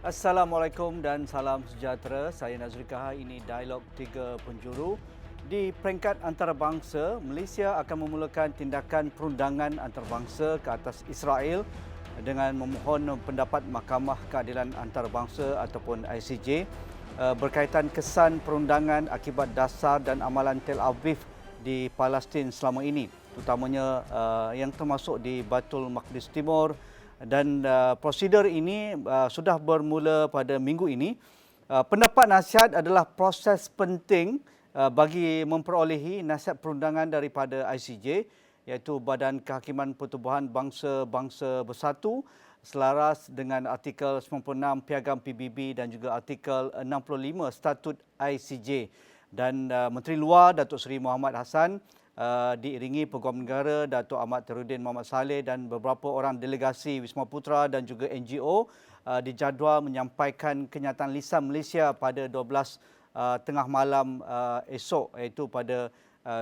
Assalamualaikum dan salam sejahtera. Saya Nazri Kahar. Ini Dialog Tiga Penjuru. Di peringkat antarabangsa, Malaysia akan memulakan tindakan perundangan antarabangsa ke atas Israel dengan memohon pendapat Mahkamah Keadilan Antarabangsa ataupun ICJ berkaitan kesan perundangan akibat dasar dan amalan Tel Aviv di Palestin selama ini, terutamanya yang termasuk di Baitul Maqdis Timur. Dan prosedur ini sudah bermula pada minggu ini. Pendapat nasihat adalah proses penting bagi memperolehi nasihat perundangan daripada ICJ, iaitu Badan Kehakiman Pertubuhan Bangsa-Bangsa Bersatu, selaras dengan artikel 96 Piagam PBB dan juga artikel 65 Statut ICJ. Dan Menteri Luar Datuk Seri Muhammad Hassan diiringi Peguam Negara Datuk Ahmad Terudin Mohamad Saleh dan beberapa orang delegasi Wisma Putra dan juga NGO dijadual menyampaikan kenyataan lisan Malaysia pada 12 tengah malam esok, iaitu pada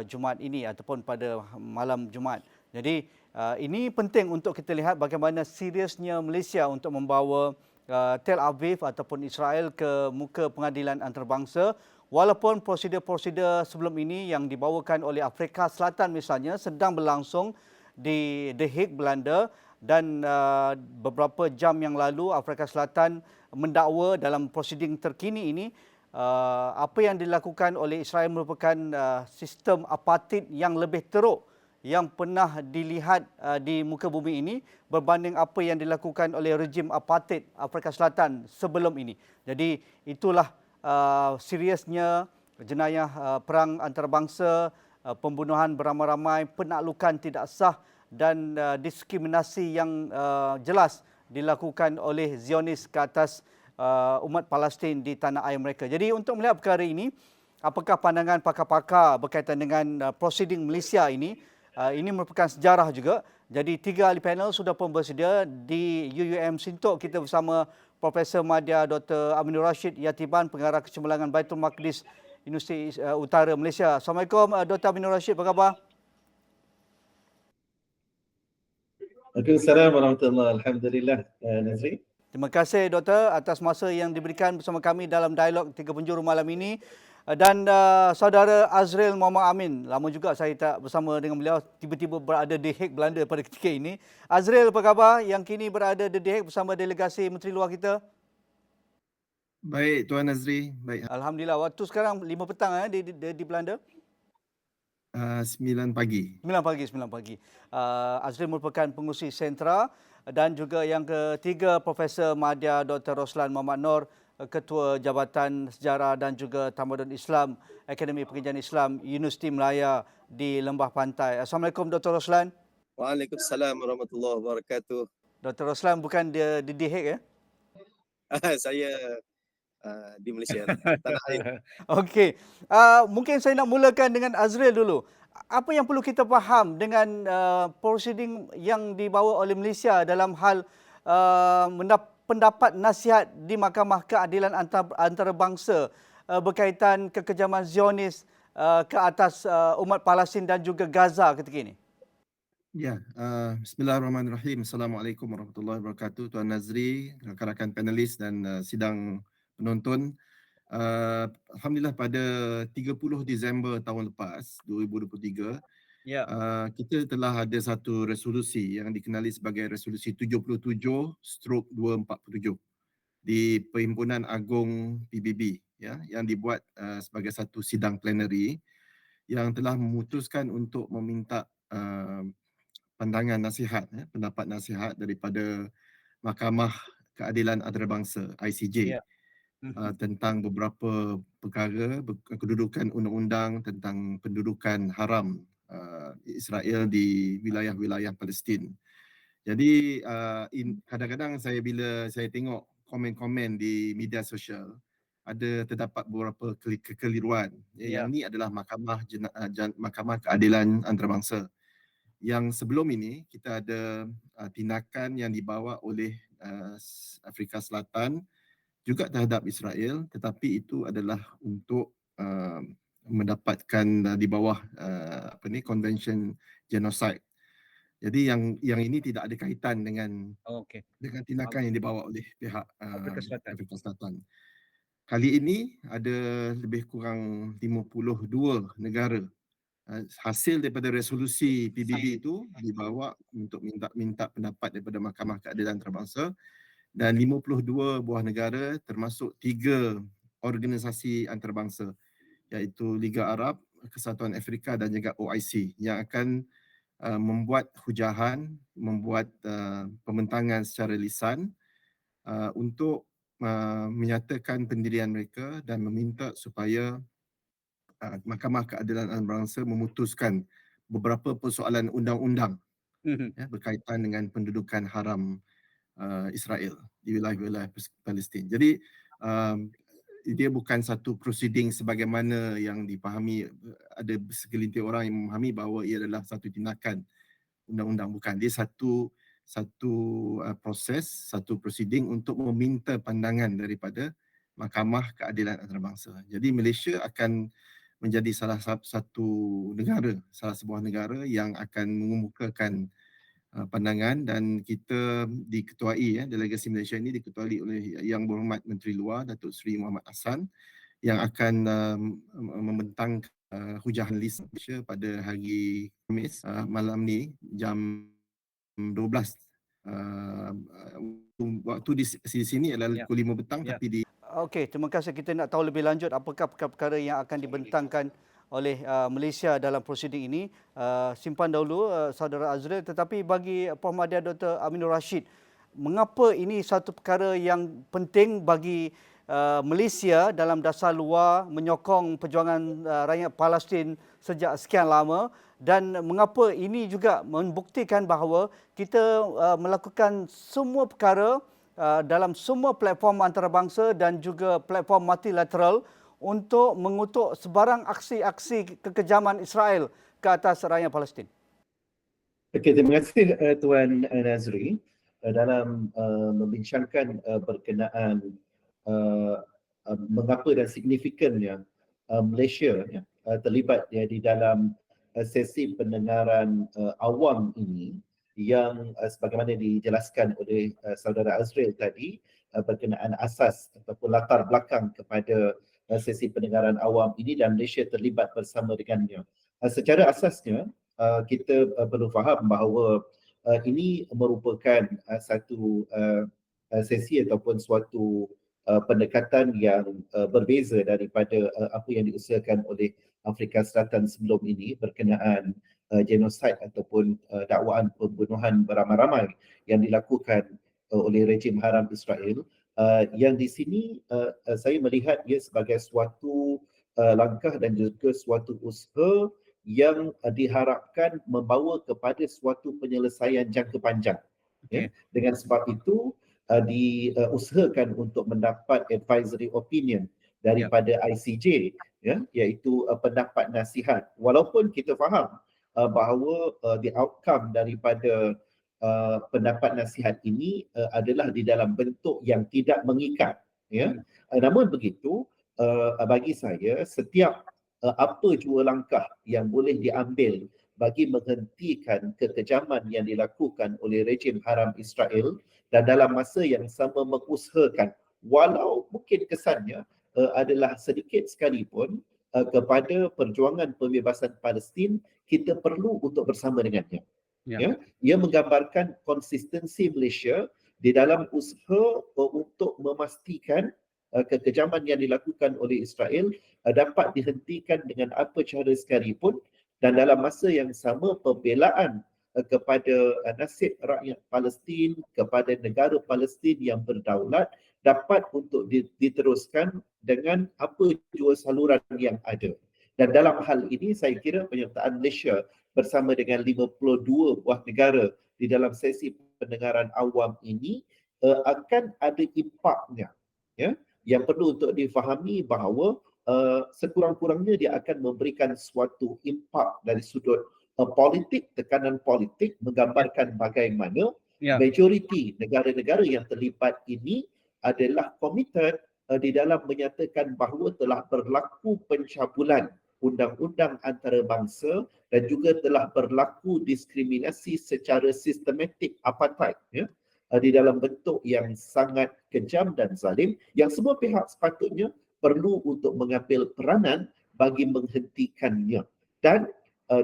Jumaat ini ataupun pada malam Jumaat. Jadi ini penting untuk kita lihat bagaimana seriusnya Malaysia untuk membawa Tel Aviv ataupun Israel ke muka pengadilan antarabangsa. Walaupun prosedur-prosedur sebelum ini yang dibawakan oleh Afrika Selatan misalnya sedang berlangsung di The Hague, Belanda, dan beberapa jam yang lalu Afrika Selatan mendakwa dalam prosiding terkini ini apa yang dilakukan oleh Israel merupakan sistem apartheid yang lebih teruk yang pernah dilihat di muka bumi ini berbanding apa yang dilakukan oleh rejim apartheid Afrika Selatan sebelum ini. Jadi itulah seriusnya jenayah perang antarabangsa, pembunuhan beramai-ramai, penaklukan tidak sah dan diskriminasi yang jelas dilakukan oleh Zionis ke atas umat Palestin di tanah air mereka. Jadi untuk melihat perkara ini, apakah pandangan pakar-pakar berkaitan dengan prosiding Malaysia ini? Ini merupakan sejarah juga. Jadi 3 ahli panel sudah pun bersedia di UUM Sintok. Kita bersama Profesor Madya Dr. Aminur Rashid Yatiban, Pengarah Kecemerlangan Baitul Maqdis Universiti Utara Malaysia. Assalamualaikum Dr. Aminur Rashid, apa khabar? Waalaikumsalam warahmatullahi Alhamdulillah, Nazri. Terima kasih Doktor atas masa yang diberikan bersama kami dalam Dialog Tiga Penjuru malam ini. Dan saudara Azril Muhammad Amin, lama juga saya tak bersama dengan beliau, tiba-tiba berada di Hague, Belanda pada ketika ini. Azril, apa khabar yang kini berada di Hague bersama delegasi Menteri Luar kita? Baik Tuan Nazri, baik. Alhamdulillah, waktu sekarang 5 petang di Belanda? 9 pagi. 9 pagi. Azril merupakan pengurusi sentra dan juga yang ketiga Profesor Madya Dr. Roslan Muhammad Noor, Ketua Jabatan Sejarah dan juga Tamadun Islam Akademi Pengajian Islam Universiti Melaya di Lembah Pantai. Assalamualaikum Dr. Roslan. Waalaikumsalam warahmatullahi wabarakatuh. Dr. Roslan bukan di The Hague ya? Saya di Malaysia, tanah air. Okey. Mungkin saya nak mulakan dengan Azril dulu. Apa yang perlu kita faham dengan proceeding yang dibawa oleh Malaysia dalam hal pendapat nasihat di Mahkamah Keadilan Antarabangsa berkaitan kekejaman Zionis ke atas umat Palestin dan juga Gaza ketika ini? Ya, bismillahirrahmanirrahim. Assalamualaikum warahmatullahi wabarakatuh. Tuan Nazri, rakan-rakan panelis dan sidang penonton. Alhamdulillah pada 30 Disember tahun lepas, 2023, kita telah ada satu resolusi yang dikenali sebagai resolusi 77/247 di Perhimpunan Agong PBB, ya, yang dibuat sebagai satu sidang plenary yang telah memutuskan untuk meminta pandangan nasihat, pendapat nasihat daripada Mahkamah Keadilan Antarabangsa ICJ tentang beberapa perkara kedudukan undang-undang tentang pendudukan haram Israel di wilayah-wilayah Palestin. Jadi kadang-kadang bila saya tengok komen-komen di media sosial, terdapat beberapa kekeliruan. Yang ini adalah Mahkamah Keadilan Antarabangsa. Yang sebelum ini kita ada tindakan yang dibawa oleh Afrika Selatan juga terhadap Israel, tetapi itu adalah untuk mendapatkan di bawah Convention Genocide. Jadi yang ini tidak ada kaitan dengan Okey. tindakan yang dibawa oleh pihak Afrika Selatan. Afrika Selatan. Kali ini ada lebih kurang 52 negara hasil daripada resolusi PBB itu dibawa untuk minta pendapat daripada Mahkamah Keadilan Antarabangsa, dan 52 buah negara termasuk 3 organisasi antarabangsa iaitu Liga Arab, Kesatuan Afrika dan juga OIC yang akan membuat hujahan, membuat pembentangan secara lisan untuk menyatakan pendirian mereka dan meminta supaya Mahkamah Keadilan Antarabangsa memutuskan beberapa persoalan undang-undang berkaitan dengan pendudukan haram Israel di wilayah-wilayah Palestin. Jadi dia bukan satu proceeding sebagaimana yang dipahami, ada segelintir orang yang memahami bahawa ia adalah satu tindakan undang-undang. Bukan, dia satu proses, satu proceeding untuk meminta pandangan daripada Mahkamah Keadilan Antarabangsa. Jadi Malaysia akan menjadi salah satu negara, salah sebuah negara yang akan mengemukakan pandangan, dan kita diketuai, delegasi Malaysia ini diketuai oleh Yang Berhormat Menteri Luar Datuk Seri Muhammad Hassan yang akan membentang hujahan list Malaysia pada hari Khamis malam ni jam 12. Waktu di sini adalah pukul 5 petang, tapi di Okey, terima kasih. Kita nak tahu lebih lanjut apakah perkara-perkara yang akan dibentangkan oleh Malaysia dalam prosiding ini. Simpan dahulu Saudara Azril, tetapi bagi Puan-Mahdia Dr. Aminur Rashid, mengapa ini satu perkara yang penting bagi Malaysia dalam dasar luar menyokong perjuangan rakyat Palestin sejak sekian lama, dan mengapa ini juga membuktikan bahawa kita melakukan semua perkara dalam semua platform antarabangsa dan juga platform multilateral untuk mengutuk sebarang aksi-aksi kekejaman Israel ke atas rakyat Palestin. Okey, terima kasih Tuan Nazri. Dalam membincangkan berkenaan mengapa dan signifikannya Malaysia terlibat di dalam sesi pendengaran awam ini, yang sebagaimana dijelaskan oleh saudara Azril tadi berkenaan asas ataupun latar belakang kepada sesi pendengaran awam ini, dan Malaysia terlibat bersama dengannya. Secara asasnya kita perlu faham bahawa ini merupakan satu sesi ataupun suatu pendekatan yang berbeza daripada apa yang diusahakan oleh Afrika Selatan sebelum ini berkenaan genosid ataupun dakwaan pembunuhan beramai-ramai yang dilakukan oleh rejim haram Israel. Yang di sini saya melihat ia sebagai suatu langkah dan juga suatu usaha yang diharapkan membawa kepada suatu penyelesaian jangka panjang. Okay. Dengan sebab itu diusahakan untuk mendapat advisory opinion daripada ICJ, iaitu pendapat nasihat. Walaupun kita faham bahawa the outcome daripada pendapat nasihat ini adalah di dalam bentuk yang tidak mengikat. Namun begitu, bagi saya setiap apa jua langkah yang boleh diambil bagi menghentikan kekejaman yang dilakukan oleh rejim haram Israel, dan dalam masa yang sama mengusahakan, walau mungkin kesannya adalah sedikit sekalipun, kepada perjuangan pembebasan Palestin, kita perlu untuk bersama dengannya. Ia menggambarkan konsistensi Malaysia di dalam usaha untuk memastikan kekejaman yang dilakukan oleh Israel dapat dihentikan dengan apa cara sekalipun, dan dalam masa yang sama pembelaan kepada nasib rakyat Palestin, kepada negara Palestin yang berdaulat dapat untuk diteruskan dengan apa jua saluran yang ada. Dan dalam hal ini saya kira penyertaan Malaysia bersama dengan 52 buah negara di dalam sesi pendengaran awam ini akan ada impaknya. Yang perlu untuk difahami bahawa sekurang-kurangnya dia akan memberikan suatu impak dari sudut politik, tekanan politik, menggambarkan bagaimana majoriti negara-negara yang terlibat ini adalah komited di dalam menyatakan bahawa telah berlaku pencabulan undang-undang antarabangsa dan juga telah berlaku diskriminasi secara sistematik apartheid, ya, di dalam bentuk yang sangat kejam dan zalim, yang semua pihak sepatutnya perlu untuk mengambil peranan bagi menghentikannya. Dan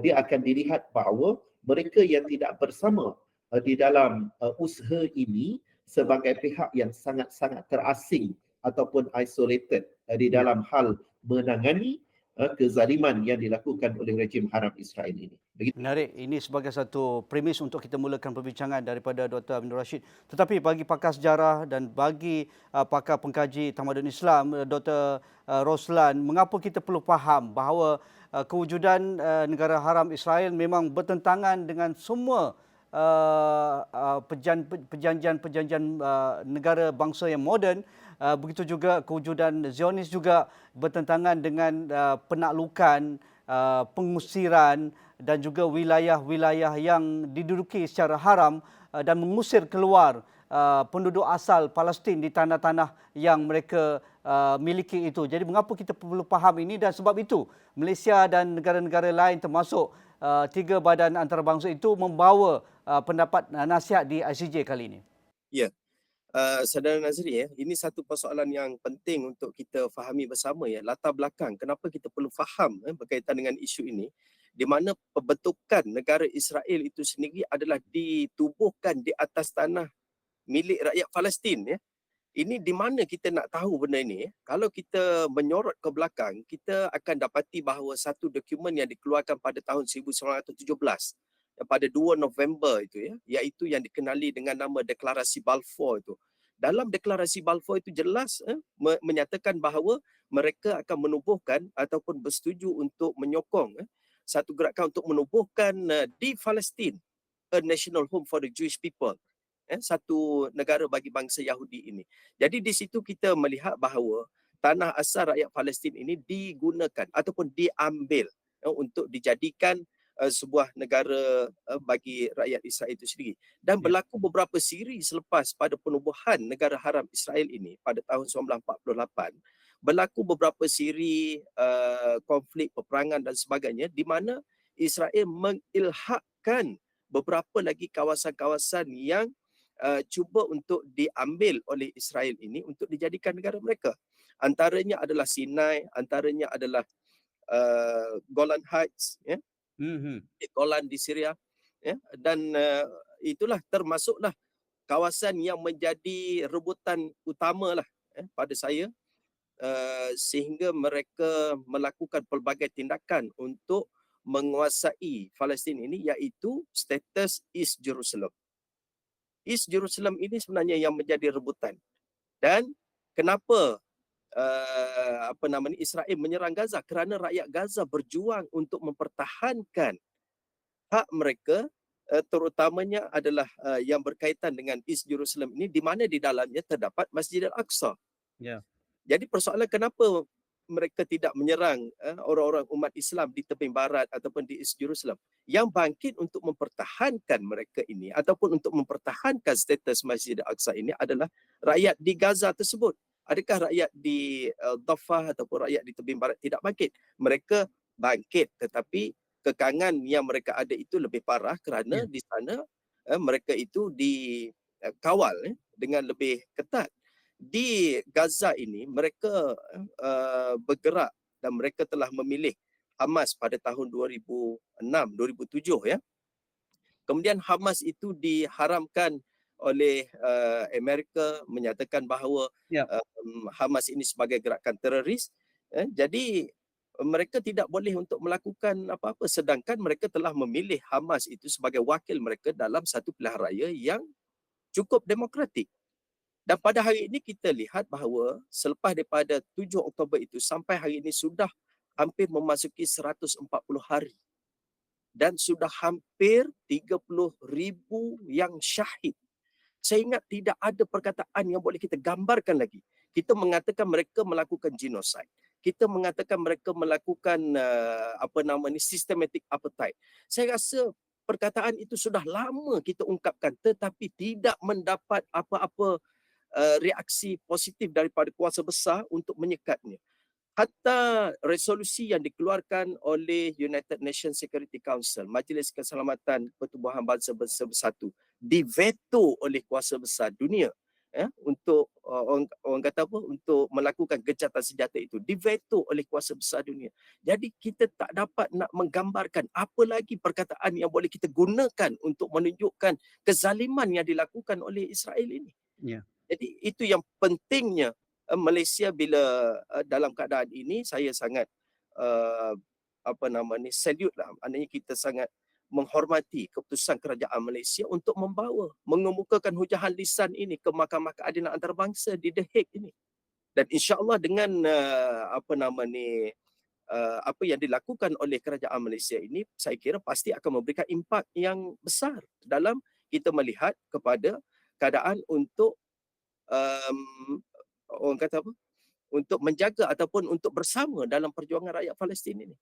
dia akan dilihat bahawa mereka yang tidak bersama di dalam usaha ini sebagai pihak yang sangat-sangat terasing ataupun isolated di dalam hal menangani kezaliman yang dilakukan oleh rejim haram Israel ini. Begitu. Menarik. Ini sebagai satu premis untuk kita mulakan perbincangan daripada Dr. Abdul Rashid. Tetapi bagi pakar sejarah dan bagi pakar pengkaji tamadun Islam, Dr. Roslan, mengapa kita perlu faham bahawa kewujudan negara haram Israel memang bertentangan dengan semua perjanjian-perjanjian negara bangsa yang moden. Begitu juga kewujudan Zionis juga bertentangan dengan penaklukan, pengusiran dan juga wilayah-wilayah yang diduduki secara haram dan mengusir keluar penduduk asal Palestin di tanah-tanah yang mereka miliki itu. Jadi mengapa kita perlu faham ini, dan sebab itu Malaysia dan negara-negara lain termasuk 3 badan antarabangsa itu membawa pendapat nasihat di ICJ kali ini. Ya, Saudara Nazri, ini satu persoalan yang penting untuk kita fahami bersama, ya, latar belakang kenapa kita perlu faham berkaitan dengan isu ini, di mana pembentukan negara Israel itu sendiri adalah ditubuhkan di atas tanah milik rakyat Palestin, ya. Ini di mana kita nak tahu benda ini, ya? Kalau kita menyorot ke belakang, kita akan dapati bahawa satu dokumen yang dikeluarkan pada tahun 1917 pada 2 November itu, ya, iaitu yang dikenali dengan nama Deklarasi Balfour itu. Dalam Deklarasi Balfour itu jelas menyatakan bahawa mereka akan menubuhkan ataupun bersetuju untuk menyokong satu gerakan untuk menubuhkan di Palestin a national home for the Jewish people, satu negara bagi bangsa Yahudi ini. Jadi di situ kita melihat bahawa tanah asal rakyat Palestin ini digunakan ataupun diambil untuk dijadikan sebuah negara bagi rakyat Israel itu sendiri. Dan berlaku beberapa siri selepas pada penubuhan negara haram Israel ini pada tahun 1948, berlaku beberapa siri konflik, peperangan dan sebagainya, di mana Israel mengilhakkan beberapa lagi kawasan-kawasan yang cuba untuk diambil oleh Israel ini untuk dijadikan negara mereka. Antaranya adalah Sinai, antaranya adalah Golan Heights, ya. Golan di Syria, ya, dan itulah termasuklah kawasan yang menjadi rebutan utama lah pada saya, sehingga mereka melakukan pelbagai tindakan untuk menguasai Palestin ini, iaitu status East Jerusalem. East Jerusalem ini sebenarnya yang menjadi rebutan. Dan kenapa Israel menyerang Gaza? Kerana rakyat Gaza berjuang untuk mempertahankan hak mereka, terutamanya adalah yang berkaitan dengan East Jerusalem ini, di mana di dalamnya terdapat Masjid Al-Aqsa. Ya. Jadi persoalan kenapa mereka tidak menyerang orang-orang umat Islam di tebing barat ataupun di East Jerusalem, yang bangkit untuk mempertahankan mereka ini ataupun untuk mempertahankan status Masjid Al-Aqsa ini adalah rakyat di Gaza tersebut. Adakah rakyat di Dhafah ataupun rakyat di tebing barat tidak bangkit? Mereka bangkit, tetapi kekangan yang mereka ada itu lebih parah kerana di sana mereka itu dikawal dengan lebih ketat. Di Gaza ini mereka bergerak dan mereka telah memilih Hamas pada tahun 2006, 2007, ya. Kemudian Hamas itu diharamkan oleh Amerika, menyatakan bahawa Hamas ini sebagai gerakan teroris. Jadi mereka tidak boleh untuk melakukan apa-apa, sedangkan mereka telah memilih Hamas itu sebagai wakil mereka dalam satu pilihan raya yang cukup demokratik. Dan pada hari ini kita lihat bahawa selepas daripada 7 Oktober itu sampai hari ini sudah hampir memasuki 140 hari. Dan sudah hampir 30,000 yang syahid. Saya ingat tidak ada perkataan yang boleh kita gambarkan lagi. Kita mengatakan mereka melakukan genosid. Kita mengatakan mereka melakukan systematic apartheid. Saya rasa perkataan itu sudah lama kita ungkapkan, tetapi tidak mendapat apa-apa reaksi positif daripada kuasa besar untuk menyekatnya. hatta resolusi yang dikeluarkan oleh United Nations Security Council, Majlis Keselamatan Pertubuhan Bangsa-Bangsa Bersatu, diveto oleh kuasa besar dunia untuk orang kata apa, untuk melakukan gencatan senjata itu, diveto oleh kuasa besar dunia. Jadi kita tak dapat nak menggambarkan apa lagi perkataan yang boleh kita gunakan untuk menunjukkan kezaliman yang dilakukan oleh Israel ini. Ya. Jadi itu yang pentingnya Malaysia bila dalam keadaan ini saya sangat salute lah. Maknanya kita sangat menghormati keputusan kerajaan Malaysia untuk mengemukakan hujahan lisan ini ke Mahkamah Keadilan Antarabangsa di The Hague ini. Dan insya-Allah dengan apa yang dilakukan oleh kerajaan Malaysia ini, saya kira pasti akan memberikan impak yang besar dalam kita melihat kepada keadaan untuk orang kata apa? Untuk menjaga ataupun untuk bersama dalam perjuangan rakyat Palestin ini.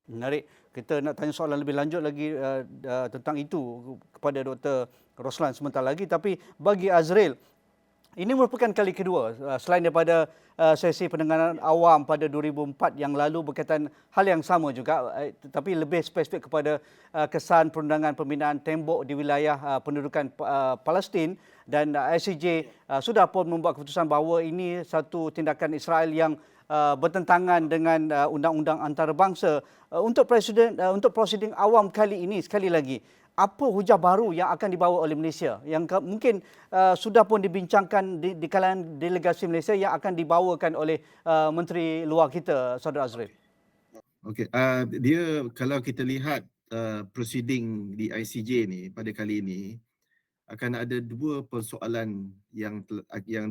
Menarik. Kita nak tanya soalan lebih lanjut lagi tentang itu kepada Dr. Roslan sebentar lagi. Tapi bagi Azril, ini merupakan kali kedua selain daripada sesi pendengaran awam pada 2004 yang lalu berkaitan hal yang sama juga, tapi lebih spesifik kepada kesan perundangan pembinaan tembok di wilayah pendudukan Palestin, dan ICJ sudah pun membuat keputusan bahawa ini satu tindakan Israel yang bertentangan dengan undang-undang antarabangsa. Untuk prosiding awam kali ini, sekali lagi, apa hujah baru yang akan dibawa oleh Malaysia yang mungkin sudah pun dibincangkan di kalangan delegasi Malaysia yang akan dibawakan oleh Menteri Luar kita, Saudara Azril? Okey, dia kalau kita lihat proceeding di ICJ ni pada kali ini, akan ada dua persoalan yang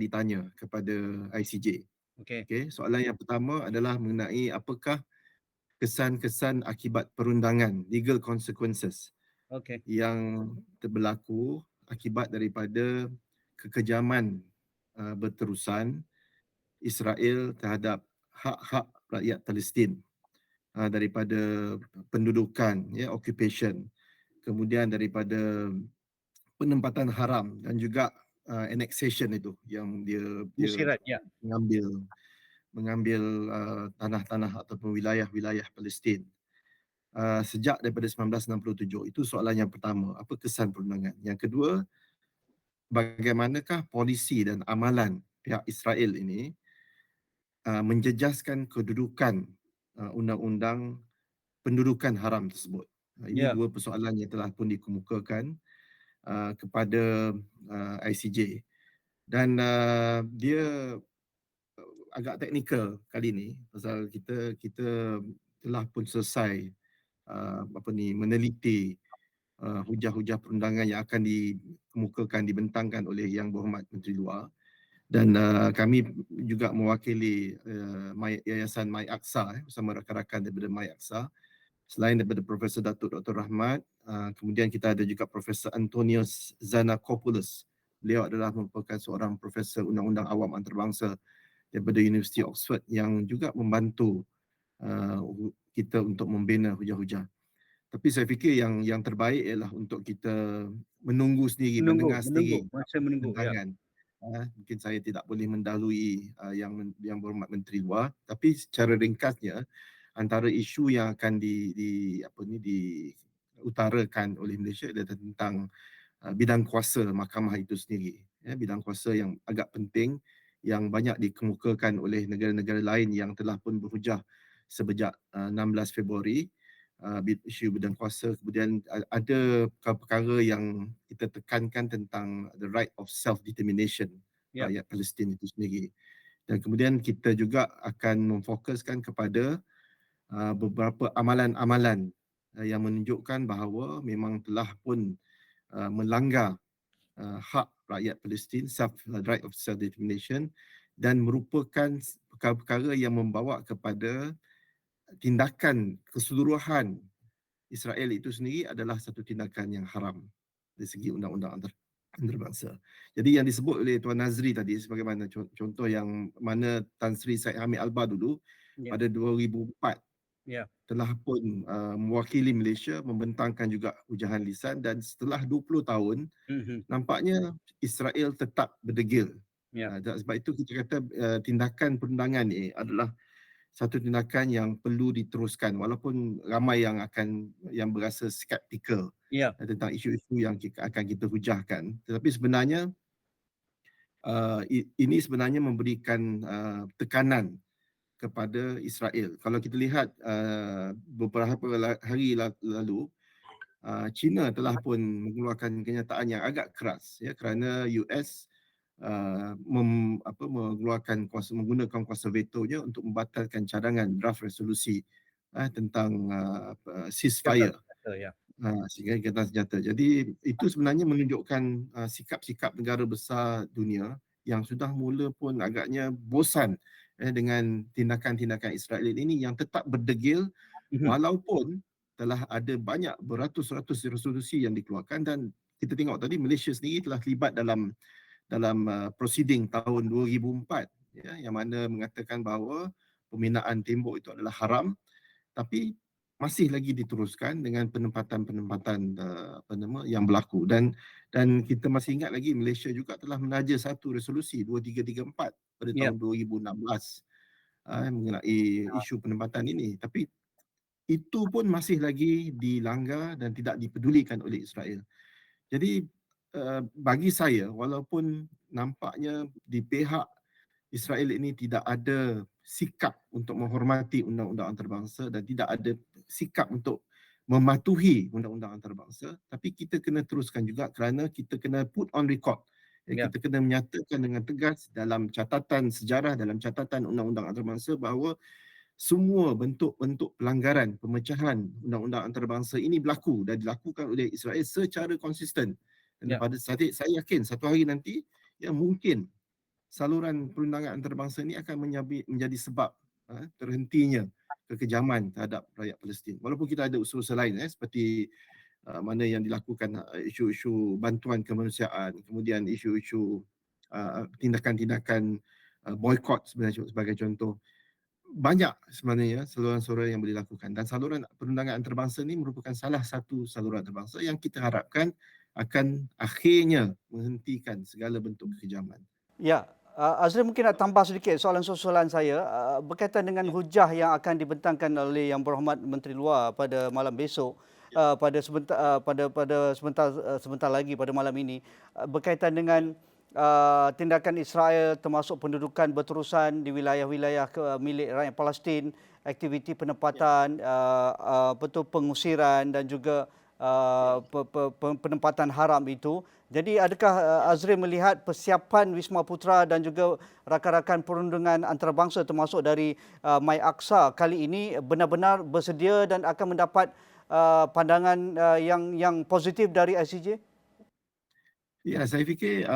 ditanya kepada ICJ. Okey, soalan yang pertama adalah mengenai apakah kesan-kesan akibat perundangan, legal consequences yang berlaku akibat daripada kekejaman berterusan Israel terhadap hak-hak rakyat Palestin, daripada pendudukan, occupation, kemudian daripada penempatan haram dan juga annexation itu yang dia mengambil tanah-tanah ataupun wilayah-wilayah Palestin sejak daripada 1967. Itu soalan yang pertama, apa kesan perundangan. Yang kedua, bagaimanakah polisi dan amalan pihak Israel ini menjejaskan kedudukan undang-undang pendudukan haram tersebut. Ini dua persoalan yang telah pun dikemukakan kepada ICJ. Dan dia agak teknikal kali ini pasal kita telah pun selesai meneliti hujah-hujah perundangan yang akan dikemukakan, dibentangkan oleh Yang Berhormat Menteri Luar, dan kami juga mewakili Yayasan My Aqsa bersama rakan-rakan daripada My Aqsa. Selain daripada Profesor Datuk Dr. Rahmat, kemudian kita ada juga Profesor Antonius Zanakopoulos. Beliau adalah merupakan seorang profesor undang-undang awam antarabangsa daripada Universiti Oxford yang juga membantu kita untuk membina hujah-hujah. Tapi saya fikir yang terbaik ialah untuk kita menunggu sendiri, mendengar sendiri bentangan. Mungkin saya tidak boleh mendahului yang Berhormat Menteri Luar, tapi secara ringkasnya antara isu yang akan diutarakan oleh Malaysia adalah tentang bidang kuasa mahkamah itu sendiri. Bidang kuasa yang agak penting yang banyak dikemukakan oleh negara-negara lain yang telah pun berhujah sejak 16 Februari, isu bidang kuasa. Kemudian ada perkara yang kita tekankan tentang the right of self-determination rakyat Palestin itu sendiri. Dan kemudian kita juga akan memfokuskan kepada beberapa amalan-amalan yang menunjukkan bahawa memang telah pun melanggar hak rakyat Palestin, right of self-determination, dan merupakan perkara-perkara yang membawa kepada tindakan keseluruhan Israel itu sendiri adalah satu tindakan yang haram dari segi undang-undang antarabangsa. Jadi yang disebut oleh Tuan Nazri tadi, sebagaimana contoh yang mana Tan Sri Said Hamid Albar dulu pada 2004 telah pun mewakili Malaysia membentangkan juga hujahan lisan, dan setelah 20 tahun nampaknya Israel tetap berdegil. Sebab itu kita kata tindakan perundangan ini adalah satu tindakan yang perlu diteruskan walaupun ramai yang berasa skeptikal Ya. tentang isu-isu yang akan kita hujahkan, tetapi sebenarnya ini sebenarnya memberikan tekanan kepada Israel. Kalau kita lihat beberapa hari lalu, China telah pun mengeluarkan kenyataan yang agak keras ya, kerana US menggunakan kuasa vetonya untuk membatalkan cadangan draft resolusi tentang ceasefire, Ya. sehingga ikatan senjata. Jadi itu sebenarnya menunjukkan sikap-sikap negara besar dunia yang sudah mula pun agaknya bosan dengan tindakan-tindakan Israel ini yang tetap berdegil walaupun telah ada banyak beratus-ratus resolusi yang dikeluarkan. Dan kita tengok tadi Malaysia sendiri telah terlibat dalam proceeding tahun 2004 ya, yang mana mengatakan bahawa pembinaan tembok itu adalah haram, tapi masih lagi diteruskan dengan penempatan yang berlaku. Dan kita masih ingat lagi Malaysia juga telah menaja satu resolusi 2334 pada tahun 2016 mengenai isu penempatan ini, tapi itu pun masih lagi dilanggar dan tidak dipedulikan oleh Israel. Jadi bagi saya, walaupun nampaknya di pihak Israel ini tidak ada sikap untuk menghormati undang-undang antarabangsa dan tidak ada sikap untuk mematuhi undang-undang antarabangsa, tapi kita kena teruskan juga kerana kita kena put on record. Kita kena menyatakan dengan tegas dalam catatan sejarah, dalam catatan undang-undang antarabangsa bahawa semua bentuk-bentuk pelanggaran pemecahan undang-undang antarabangsa ini berlaku dan dilakukan oleh Israel secara konsisten. Dan pada saat itu, saya yakin satu hari nanti mungkin saluran perundangan antarabangsa ini akan menjadi sebab terhentinya kekejaman terhadap rakyat Palestin. Walaupun kita ada usul-usul lain seperti mana yang dilakukan isu-isu bantuan kemanusiaan, kemudian isu-isu tindakan-tindakan boykot sebagai contoh. Banyak sebenarnya saluran-saluran yang boleh dilakukan, dan saluran perundangan antarabangsa ini merupakan salah satu saluran antarabangsa yang kita harapkan akan akhirnya menghentikan segala bentuk kekejaman. Ya, Azri mungkin nak tambah sedikit soalan-soalan saya berkaitan dengan hujah yang akan dibentangkan oleh Yang Berhormat Menteri Luar pada malam besok, sebentar lagi pada malam ini, berkaitan dengan tindakan Israel termasuk pendudukan berterusan di wilayah-wilayah milik rakyat Palestin, aktiviti penempatan, pengusiran dan juga penempatan haram itu. Jadi adakah Azri melihat persiapan Wisma Putra dan juga rakan-rakan perundingan antarabangsa termasuk dari My Aqsa kali ini benar-benar bersedia dan akan mendapat pandangan yang positif dari ICJ? Ya, saya fikir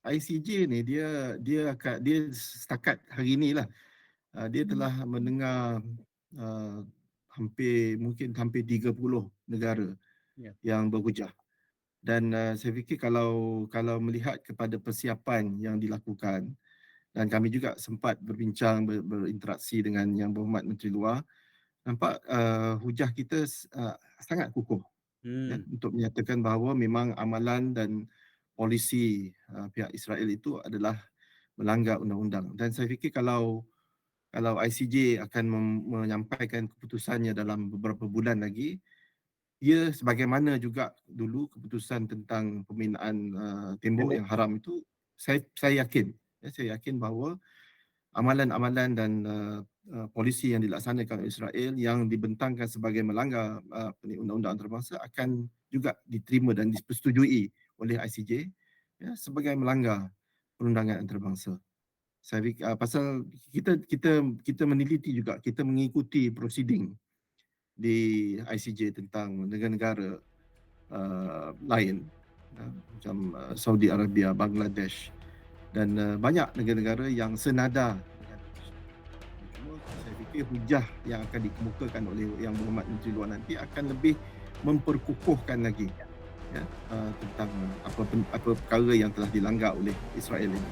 ICJ ni dia setakat hari inilah dia telah mendengar mungkin hampir 30 negara yang berhujah. Dan saya fikir kalau melihat kepada persiapan yang dilakukan, dan kami juga sempat berbincang berinteraksi dengan Yang Berhormat Menteri Luar, nampak hujah kita sangat kukuh untuk menyatakan bahawa memang amalan dan polisi pihak Israel itu adalah melanggar undang-undang. Dan saya fikir kalau ICJ akan menyampaikan keputusannya dalam beberapa bulan lagi, ia sebagaimana juga dulu keputusan tentang pembinaan tembok yang haram itu, saya yakin bahawa amalan-amalan dan polisi yang dilaksanakan oleh Israel yang dibentangkan sebagai melanggar undang-undang antarabangsa akan juga diterima dan dipersetujui oleh ICJ sebagai melanggar perundangan antarabangsa. Saya fikir pasal kita meneliti juga, kita mengikuti proceeding di ICJ tentang negara-negara lain macam Saudi Arabia, Bangladesh dan banyak negara-negara yang senada dengan cuma saya fikir hujah yang akan dikemukakan oleh Yang Berhormat Menteri Luar nanti akan lebih memperkukuhkan lagi tentang apa perkara yang telah dilanggar oleh Israel ini.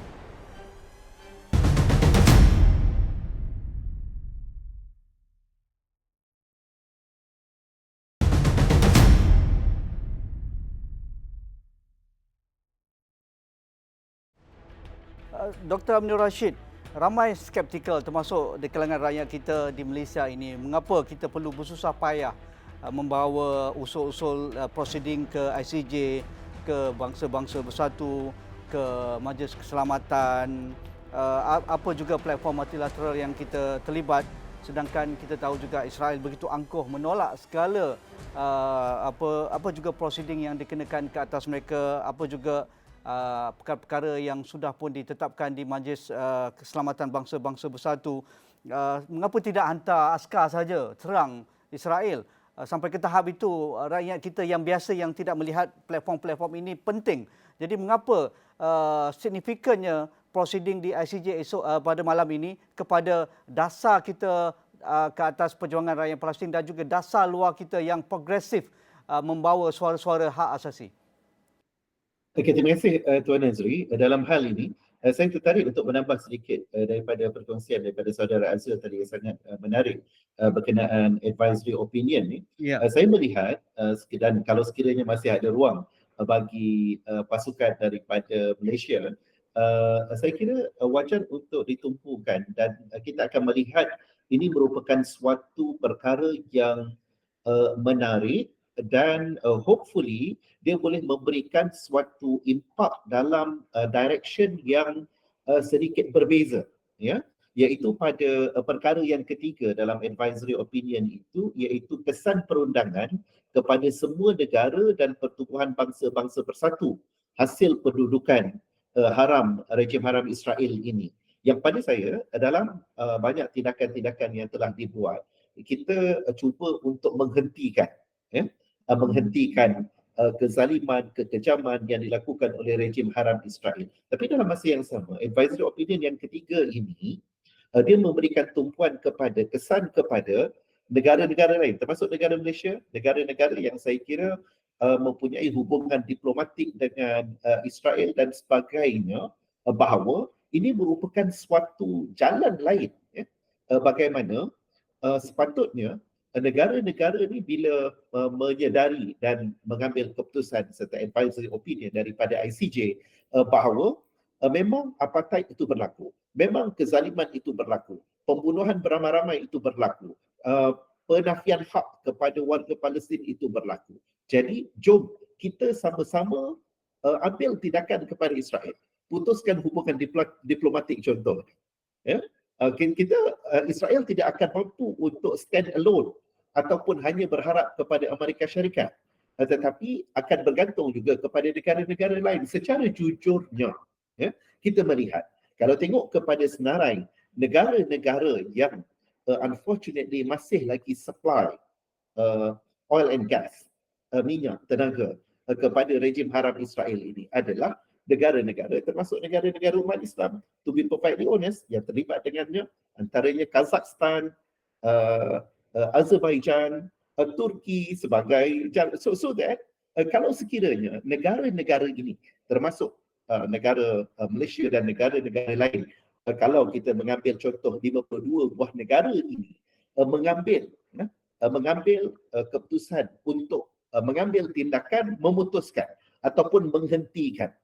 Dr. Aminur Rashid, Ramai skeptikal termasuk di kalangan rakyat kita di Malaysia ini. Mengapa kita perlu bersusah payah membawa usul-usul proceeding ke ICJ, ke bangsa-bangsa bersatu, ke Majlis Keselamatan, apa juga platform multilateral yang kita terlibat, sedangkan kita tahu juga Israel begitu angkuh menolak segala apa juga proceeding yang dikenakan ke atas mereka, apa juga perkara-perkara yang sudah pun ditetapkan di Majlis Keselamatan Bangsa-Bangsa Bersatu. Mengapa tidak hantar askar saja serang Israel? Sampai ke tahap itu, rakyat kita yang biasa yang tidak melihat platform-platform ini penting. Jadi mengapa signifikannya proceeding di ICJ esok pada malam ini kepada dasar kita ke atas perjuangan rakyat Palestin dan juga dasar luar kita yang progresif membawa suara-suara hak asasi? Okey, terima kasih Tuan Nazri. Dalam hal ini, saya tertarik untuk menambah sedikit daripada perkongsian daripada saudara Azil tadi yang sangat menarik berkenaan advisory opinion ni. Saya melihat dan kalau sekiranya masih ada ruang bagi pasukan daripada Malaysia, saya kira wajar untuk ditumpukan dan kita akan melihat ini merupakan suatu perkara yang menarik dan hopefully dia boleh memberikan suatu impak dalam direction yang sedikit berbeza, ya, iaitu pada perkara yang ketiga dalam advisory opinion itu, iaitu kesan perundangan kepada semua negara dan pertubuhan bangsa-bangsa bersatu hasil pendudukan rejim haram Israel ini. Yang pada saya dalam banyak tindakan-tindakan yang telah dibuat, kita cuba untuk menghentikan kezaliman, kekejaman yang dilakukan oleh rejim haram Israel. Tapi dalam masa yang sama, advisory opinion yang ketiga ini dia memberikan tumpuan kesan kepada negara-negara lain, termasuk negara Malaysia, negara-negara yang saya kira mempunyai hubungan diplomatik dengan Israel dan sebagainya, bahawa ini merupakan suatu jalan lain bagaimana sepatutnya negara-negara ni bila menyedari dan mengambil keputusan serta advisory opinion daripada ICJ bahawa memang apartheid itu berlaku, memang kezaliman itu berlaku, pembunuhan beramai-ramai itu berlaku, penafian hak kepada warga Palestin itu berlaku. Jadi jom kita sama-sama ambil tindakan kepada Israel, putuskan hubungan diplomatik contoh. Israel tidak akan mampu untuk stand alone ataupun hanya berharap kepada Amerika Syarikat, tetapi akan bergantung juga kepada negara-negara lain. Secara jujurnya, kita melihat, kalau tengok kepada senarai negara-negara yang unfortunately masih lagi supply oil and gas, minyak, tenaga kepada rejim haram Israel ini adalah negara-negara, termasuk negara-negara umat Islam, to be perfectly honest, yang terlibat dengannya, antaranya Kazakhstan, Azerbaijan, Turki sebagai, so that kalau sekiranya negara-negara ini, termasuk negara Malaysia dan negara-negara lain, kalau kita mengambil contoh 52 buah negara ini mengambil keputusan untuk mengambil tindakan memutuskan ataupun menghentikan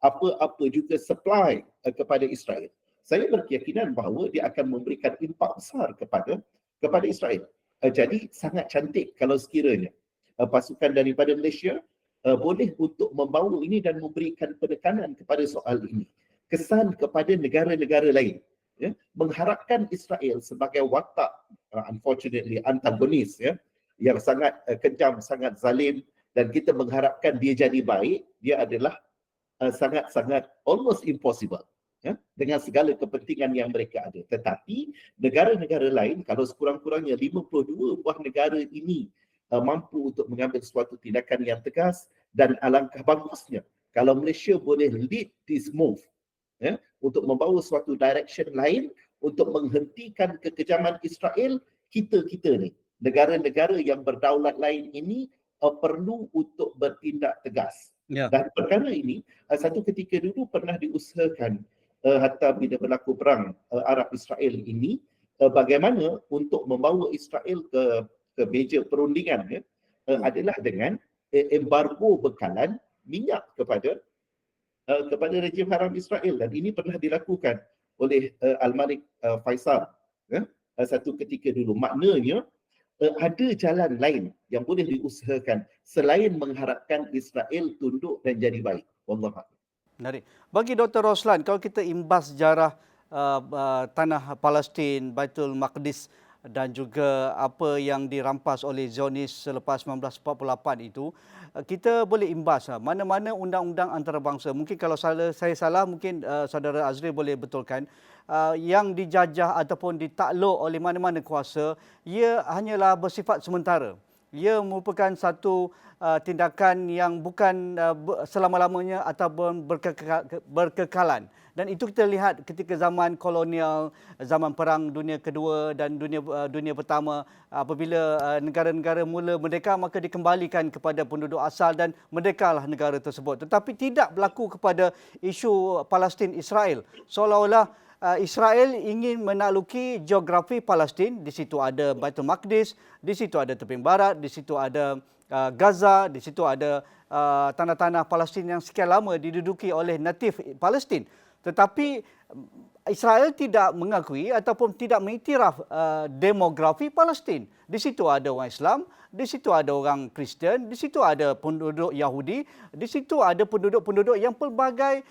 apa-apa juga supply kepada Israel, saya berkeyakinan bahawa dia akan memberikan impak besar kepada Israel. Jadi sangat cantik kalau sekiranya pasukan daripada Malaysia boleh untuk membawa ini dan memberikan penekanan kepada soal ini, kesan kepada negara-negara lain, mengharapkan Israel sebagai watak unfortunately antagonis, yang sangat kejam, sangat zalim, dan kita mengharapkan dia jadi baik, dia adalah sangat-sangat almost impossible dengan segala kepentingan yang mereka ada. Tetapi negara-negara lain, kalau sekurang-kurangnya 52 buah negara ini mampu untuk mengambil suatu tindakan yang tegas, dan alangkah bagusnya kalau Malaysia boleh lead this move untuk membawa suatu direction lain untuk menghentikan kekejaman Israel, kita ni, negara-negara yang berdaulat lain ini perlu untuk bertindak tegas. Dan perkara ini satu ketika dulu pernah diusahakan hatta bila berlaku perang Arab Israel ini, bagaimana untuk membawa Israel ke meja perundingan adalah dengan embargo bekalan minyak kepada rejim haram Israel, dan ini pernah dilakukan oleh Al-Malik Faisal satu ketika dulu. Maknanya ada jalan lain yang boleh diusahakan selain mengharapkan Israel tunduk dan jadi baik. Wallahu a'lam. Menarik. Bagi Dr. Roslan, kalau kita imbas sejarah tanah Palestin, Baitul Maqdis dan juga apa yang dirampas oleh Zionis selepas 1948 itu, kita boleh imbas mana-mana undang-undang antarabangsa. Mungkin kalau saya salah, mungkin saudara Azri boleh betulkan, yang dijajah ataupun ditakluk oleh mana-mana kuasa, ia hanyalah bersifat sementara. Ia merupakan satu tindakan yang bukan selama-lamanya ataupun berkekalan. Dan itu kita lihat ketika zaman kolonial, zaman Perang Dunia Kedua dan Dunia Pertama, apabila negara-negara mula merdeka, maka dikembalikan kepada penduduk asal dan merdekalah negara tersebut. Tetapi tidak berlaku kepada isu Palestin-Israel. Seolah-olah Israel ingin menakluki geografi Palestin. Di situ ada Baitul Maqdis, di situ ada Tebing Barat, di situ ada Gaza, di situ ada tanah-tanah Palestin yang sekian lama diduduki oleh natif Palestin. Tetapi Israel tidak mengakui ataupun tidak mengiktiraf demografi Palestin. Di situ ada orang Islam, di situ ada orang Kristian, di situ ada penduduk Yahudi, di situ ada penduduk-penduduk yang pelbagai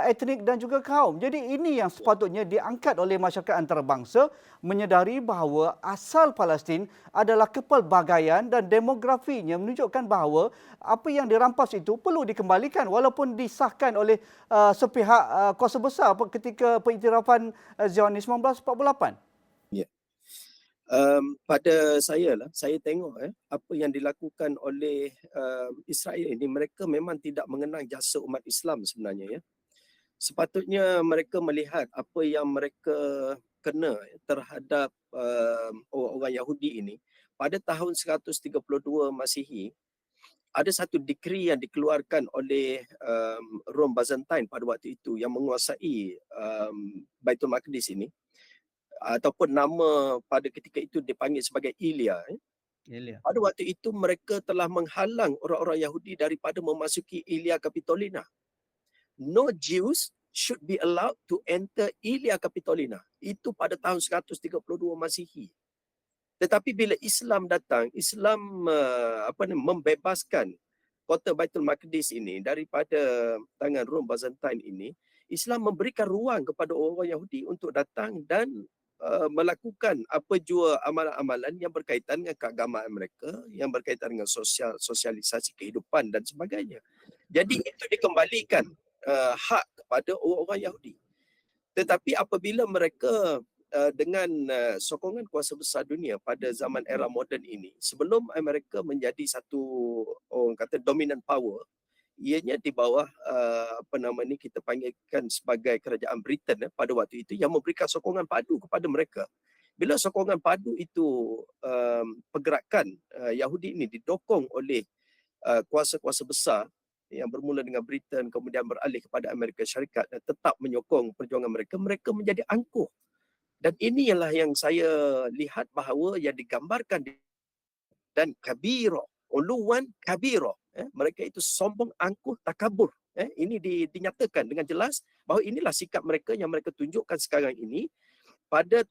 etnik dan juga kaum. Jadi ini yang sepatutnya diangkat oleh masyarakat antarabangsa, menyedari bahawa asal Palestin adalah kepelbagaian dan demografinya menunjukkan bahawa apa yang dirampas itu perlu dikembalikan walaupun disahkan oleh sepihak kuasa besar ketika pengiktirafan Zionis 1948. Ya. Pada saya tengok apa yang dilakukan oleh Israel ini, mereka memang tidak mengenang jasa umat Islam sebenarnya. Sepatutnya mereka melihat apa yang mereka kena terhadap orang-orang Yahudi ini. Pada tahun 132 Masihi, ada satu dekri yang dikeluarkan oleh Rom Byzantine pada waktu itu yang menguasai Baitul Maqdis ini, ataupun nama pada ketika itu dipanggil sebagai Ilia. Pada waktu itu mereka telah menghalang orang-orang Yahudi daripada memasuki Ilia Capitolina. No Jews should be allowed to enter Ilia Capitolina. Itu pada tahun 132 Masihi. Tetapi bila Islam datang, Islam membebaskan kota Baitul Maqdis ini daripada tangan Rom Byzantine ini, Islam memberikan ruang kepada orang Yahudi untuk datang dan melakukan apa jua amalan-amalan yang berkaitan dengan keagamaan mereka, yang berkaitan dengan sosialisasi kehidupan dan sebagainya. Jadi itu dikembalikan hak kepada orang-orang Yahudi. Tetapi apabila mereka dengan sokongan kuasa besar dunia pada zaman era moden ini, sebelum Amerika menjadi satu orang kata dominant power, ianya di bawah kita panggilkan sebagai kerajaan Britain pada waktu itu, yang memberikan sokongan padu kepada mereka. Bila sokongan padu itu pergerakan Yahudi ini didokong oleh kuasa-kuasa besar yang bermula dengan Britain kemudian beralih kepada Amerika Syarikat dan tetap menyokong perjuangan mereka, mereka menjadi angkuh. Dan ini ialah yang saya lihat bahawa yang digambarkan dan kabiro, uluwan kabiro. Mereka itu sombong, angkuh, takabur. Ini dinyatakan dengan jelas bahawa inilah sikap mereka yang mereka tunjukkan sekarang ini. Pada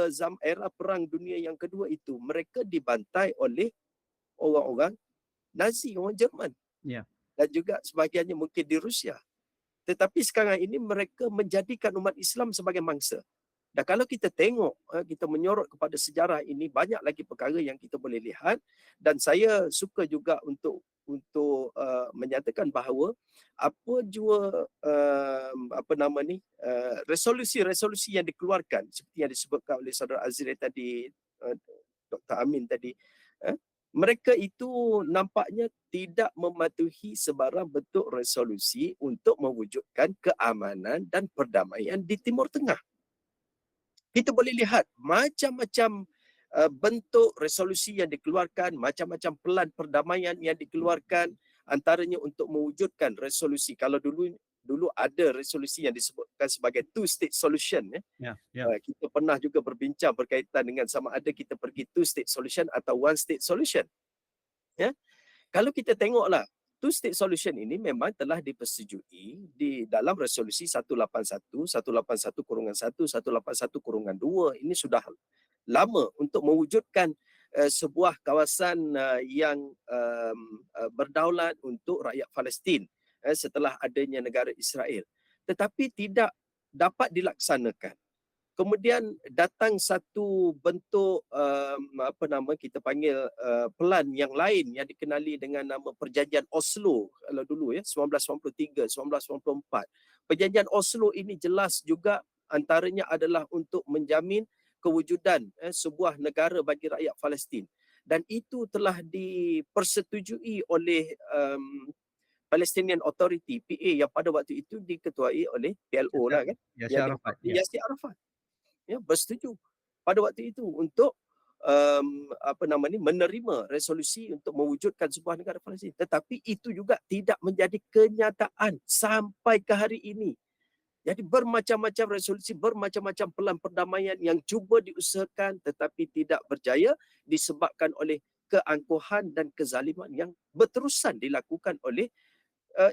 zaman era Perang Dunia yang Kedua itu, mereka dibantai oleh orang-orang Nazi, orang Jerman. Dan juga sebahagiannya mungkin di Rusia. Tetapi sekarang ini mereka menjadikan umat Islam sebagai mangsa. Dan kalau kita tengok, kita menyorot kepada sejarah ini, banyak lagi perkara yang kita boleh lihat. Dan saya suka juga untuk menyatakan bahawa apa jua resolusi-resolusi yang dikeluarkan seperti yang disebutkan oleh saudara Azri tadi, Dr. Amin tadi, mereka itu nampaknya tidak mematuhi sebarang bentuk resolusi untuk mewujudkan keamanan dan perdamaian di Timur Tengah. Kita boleh lihat macam-macam bentuk resolusi yang dikeluarkan, macam-macam pelan perdamaian yang dikeluarkan, antaranya untuk mewujudkan resolusi. Kalau dulu ada resolusi yang disebutkan sebagai two-state solution. Kita pernah juga berbincang berkaitan dengan sama ada kita pergi two-state solution atau one-state solution. Kalau kita tengoklah, two-state solution ini memang telah dipersetujui di dalam resolusi 181, 181-1, 181-2. Ini sudah lama untuk mewujudkan sebuah kawasan yang berdaulat untuk rakyat Palestin setelah adanya negara Israel. Tetapi tidak dapat dilaksanakan. Kemudian datang satu bentuk kita panggil pelan yang lain yang dikenali dengan nama Perjanjian Oslo kalau dulu 1993, 1994. Perjanjian Oslo ini jelas juga antaranya adalah untuk menjamin kewujudan sebuah negara bagi rakyat Palestin, dan itu telah dipersetujui oleh Palestinian Authority PA yang pada waktu itu diketuai oleh PLO lah kan, Yasir Arafat. Yasir Arafat bersetuju pada waktu itu untuk menerima resolusi untuk mewujudkan sebuah negara Palestin. Tetapi itu juga tidak menjadi kenyataan sampai ke hari ini. Jadi bermacam-macam resolusi, bermacam-macam pelan perdamaian yang cuba diusahakan tetapi tidak berjaya disebabkan oleh keangkuhan dan kezaliman yang berterusan dilakukan oleh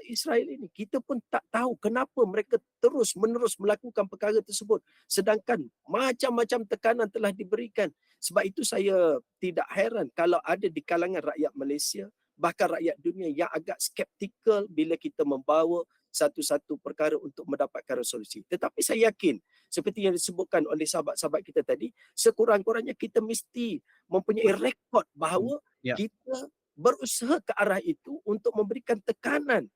Israel ini. Kita pun tak tahu kenapa mereka terus-menerus melakukan perkara tersebut sedangkan macam-macam tekanan telah diberikan. Sebab itu saya tidak heran kalau ada di kalangan rakyat Malaysia, bahkan rakyat dunia yang agak skeptikal bila kita membawa satu-satu perkara untuk mendapatkan resolusi. Tetapi saya yakin seperti yang disebutkan oleh sahabat-sahabat kita tadi, sekurang-kurangnya kita mesti mempunyai rekod bahawa kita berusaha ke arah itu untuk memberikan tekanan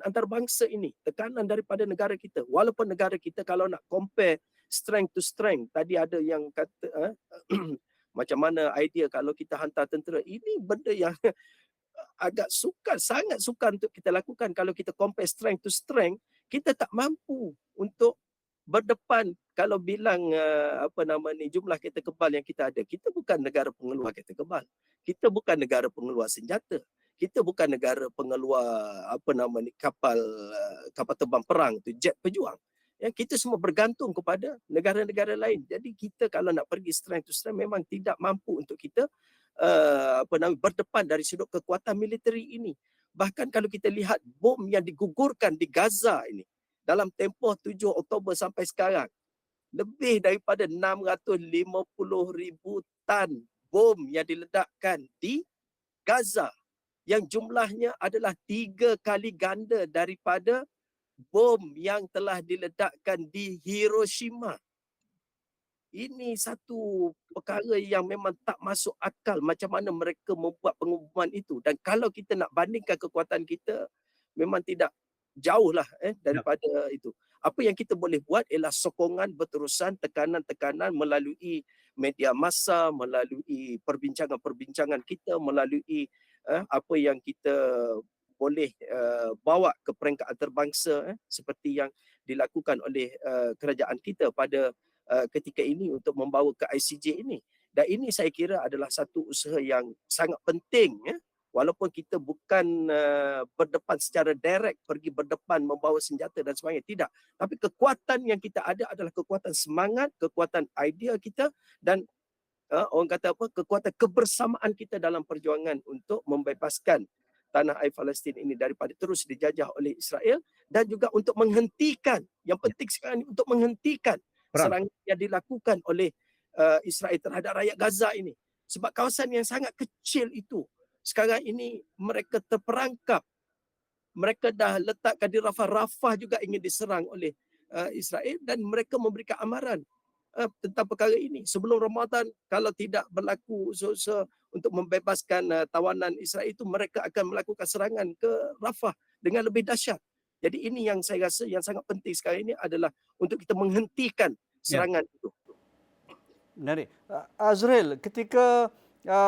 antarabangsa ini, tekanan daripada negara kita. Walaupun negara kita kalau nak compare strength to strength, tadi ada yang kata macam mana idea kalau kita hantar tentera, ini benda yang agak sukar, sangat sukar untuk kita lakukan. Kalau kita compare strength to strength, kita tak mampu untuk berdepan. Kalau bilang jumlah kereta kebal yang kita ada, kita bukan negara pengeluar kereta kebal. Kita bukan negara pengeluar senjata. Kita bukan negara pengeluar kapal terbang perang tu, jet pejuang. Kita semua bergantung kepada negara-negara lain. Jadi kita kalau nak pergi strength to strength memang tidak mampu untuk kita berdepan dari sudut kekuatan militeri ini. Bahkan kalau kita lihat bom yang digugurkan di Gaza ini dalam tempoh 7 Oktober sampai sekarang, lebih daripada 650,000 tan bom yang diledakkan di Gaza, yang jumlahnya adalah 3 kali ganda daripada bom yang telah diledakkan di Hiroshima. Ini satu perkara yang memang tak masuk akal macam mana mereka membuat pengumuman itu. Dan kalau kita nak bandingkan kekuatan kita, memang tidak jauh lah daripada itu. Apa yang kita boleh buat ialah sokongan berterusan, tekanan-tekanan melalui media massa, melalui perbincangan-perbincangan kita, melalui apa yang kita boleh bawa ke peringkat antarabangsa seperti yang dilakukan oleh kerajaan kita pada ketika ini untuk membawa ke ICJ ini. Dan ini saya kira adalah satu usaha yang sangat penting, walaupun kita bukan berdepan secara direct, pergi berdepan membawa senjata dan sebagainya, tidak. Tapi kekuatan yang kita ada adalah kekuatan semangat, kekuatan idea kita, dan orang kata apa, kekuatan kebersamaan kita dalam perjuangan untuk membebaskan tanah air Palestin ini daripada terus dijajah oleh Israel, dan juga untuk menghentikan, yang penting sekarang ini, untuk menghentikan serangan yang dilakukan oleh Israel terhadap rakyat Gaza ini. Sebab kawasan yang sangat kecil itu sekarang ini mereka terperangkap. Mereka dah letakkan di Rafah juga ingin diserang oleh Israel, dan mereka memberikan amaran tentang perkara ini. Sebelum Ramadan, kalau tidak berlaku untuk membebaskan tawanan Israel itu, mereka akan melakukan serangan ke Rafah dengan lebih dahsyat. Jadi ini yang saya rasa yang sangat penting sekarang ini adalah untuk kita menghentikan serangan itu. Menarik. Azril, ketika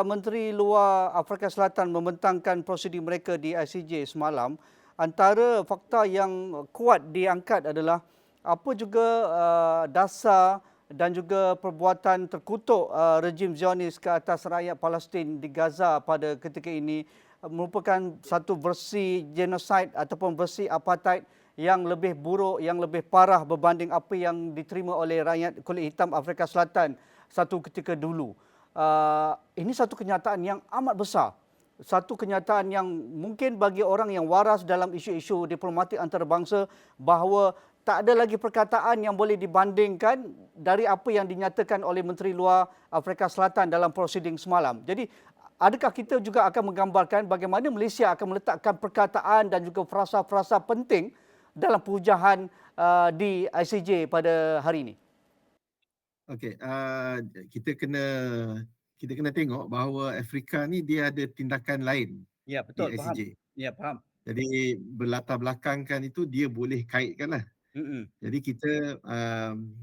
Menteri Luar Afrika Selatan membentangkan prosedur mereka di ICJ semalam, antara fakta yang kuat diangkat adalah apa juga dasar dan juga perbuatan terkutuk rejim Zionis ke atas rakyat Palestin di Gaza pada ketika ini merupakan satu versi genosid ataupun versi apartheid yang lebih buruk, yang lebih parah berbanding apa yang diterima oleh rakyat kulit hitam Afrika Selatan satu ketika dulu. Ini satu kenyataan yang amat besar satu kenyataan yang mungkin bagi orang yang waras dalam isu-isu diplomatik antarabangsa bahawa tak ada lagi perkataan yang boleh dibandingkan dari apa yang dinyatakan oleh Menteri Luar Afrika Selatan dalam prosiding semalam. Jadi adakah kita juga akan menggambarkan bagaimana Malaysia akan meletakkan perkataan dan juga frasa-frasa penting dalam perujahan di ICJ pada hari ini? Okey, kita kena tengok bahawa Afrika ni dia ada tindakan lain Ya, di betul, faham. ICJ. Ya, faham. Jadi berlatar belakangkan itu dia boleh kaitkan lah. Mm-mm. Jadi kita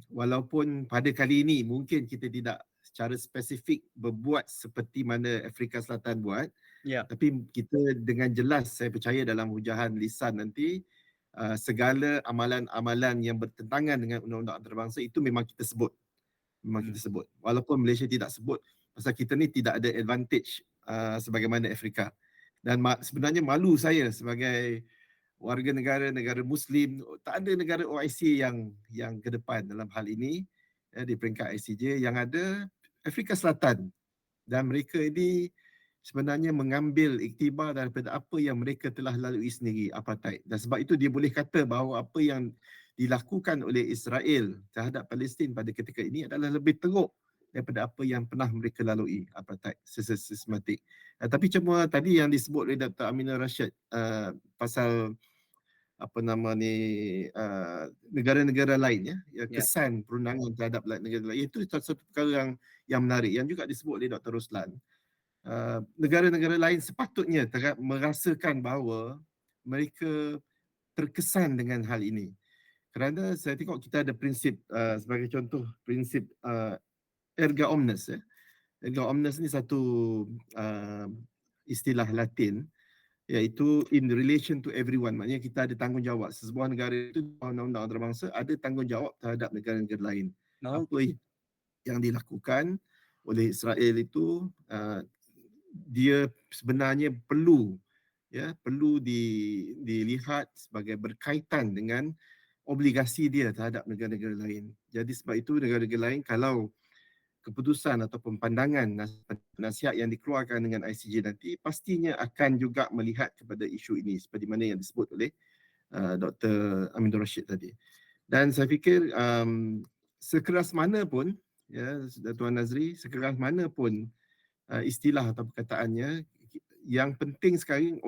walaupun pada kali ini mungkin kita tidak secara spesifik berbuat seperti mana Afrika Selatan buat, Ya. tapi kita dengan jelas saya percaya dalam hujahan lisan nanti segala amalan-amalan yang bertentangan dengan undang-undang antarabangsa itu memang kita sebut. Kita sebut. Walaupun Malaysia tidak sebut pasal kita ni tidak ada advantage sebagaimana Afrika. Dan sebenarnya malu saya sebagai warga negara Muslim, tak ada negara OIC yang ke depan dalam hal ini di peringkat ICJ. Yang ada Afrika Selatan, dan mereka ini sebenarnya mengambil iktibar daripada apa yang mereka telah lalui sendiri, apartheid. Dan sebab itu dia boleh kata bahawa apa yang dilakukan oleh Israel terhadap Palestin pada ketika ini adalah lebih teruk daripada apa yang pernah mereka lalui, apartheid sistematik. Tapi cuma tadi yang disebut oleh Dr. Aminah Rashid pasal apa nama ni negara-negara lain ya, kesan perundangan terhadap negara lain, itu satu perkara yang menarik yang juga disebut oleh Dr. Ruslan. Negara-negara lain sepatutnya merasakan bahawa mereka terkesan dengan hal ini. Kerana saya tengok kita ada prinsip sebagai contoh prinsip erga omnes. Erga omnes ni satu istilah Latin, iaitu in relation to everyone. Maknanya kita ada tanggungjawab. Sebuah negara itu undang-undang antarabangsa ada tanggungjawab terhadap negara-negara lain. Apa yang dilakukan oleh Israel itu dia sebenarnya perlu dilihat sebagai berkaitan dengan obligasi dia terhadap negara-negara lain. Jadi sebab itu negara-negara lain kalau keputusan ataupun pandangan nasihat yang dikeluarkan dengan ICJ nanti pastinya akan juga melihat kepada isu ini seperti mana yang disebut oleh Dr. Aminur Rashid tadi. Dan saya fikir sekeras mana pun Tuan Nazri, sekeras mana pun istilah atau perkataannya, yang penting sekarang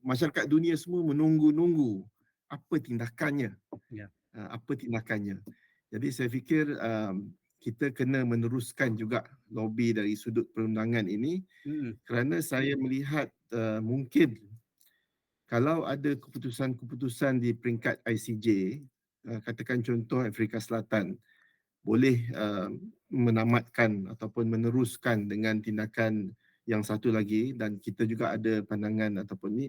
masyarakat dunia semua menunggu-nunggu apa tindakannya. Apa tindakannya. Jadi saya fikir kita kena meneruskan juga lobby dari sudut perundangan ini kerana saya melihat mungkin kalau ada keputusan-keputusan di peringkat ICJ, katakan contoh Afrika Selatan boleh menamatkan ataupun meneruskan dengan tindakan yang satu lagi, dan kita juga ada pandangan ataupun ni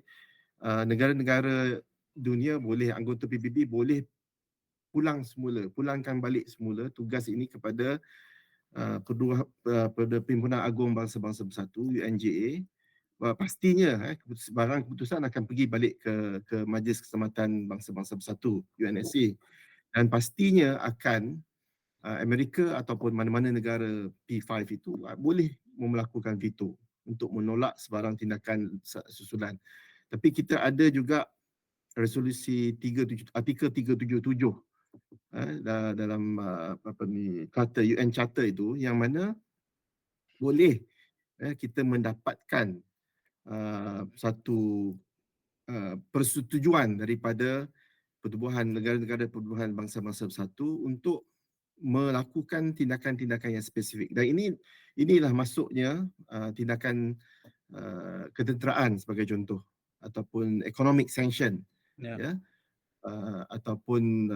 negara-negara dunia boleh, anggota PBB boleh pulangkan balik semula tugas ini kepada Perhimpunan Agung Bangsa-Bangsa Bersatu UNJA. Pastinya sebarang keputusan akan pergi balik ke Majlis Keselamatan Bangsa-Bangsa Bersatu UNSC, dan pastinya akan Amerika ataupun mana-mana negara P5 itu boleh melakukan veto untuk menolak sebarang tindakan susulan. Tapi kita ada juga resolusi artikel 377 dalam Charter UN Charter itu, yang mana boleh kita mendapatkan satu persetujuan daripada negara-negara pertubuhan bangsa-bangsa bersatu untuk melakukan tindakan-tindakan yang spesifik. Dan inilah masuknya tindakan ketenteraan sebagai contoh, ataupun economic sanction, ataupun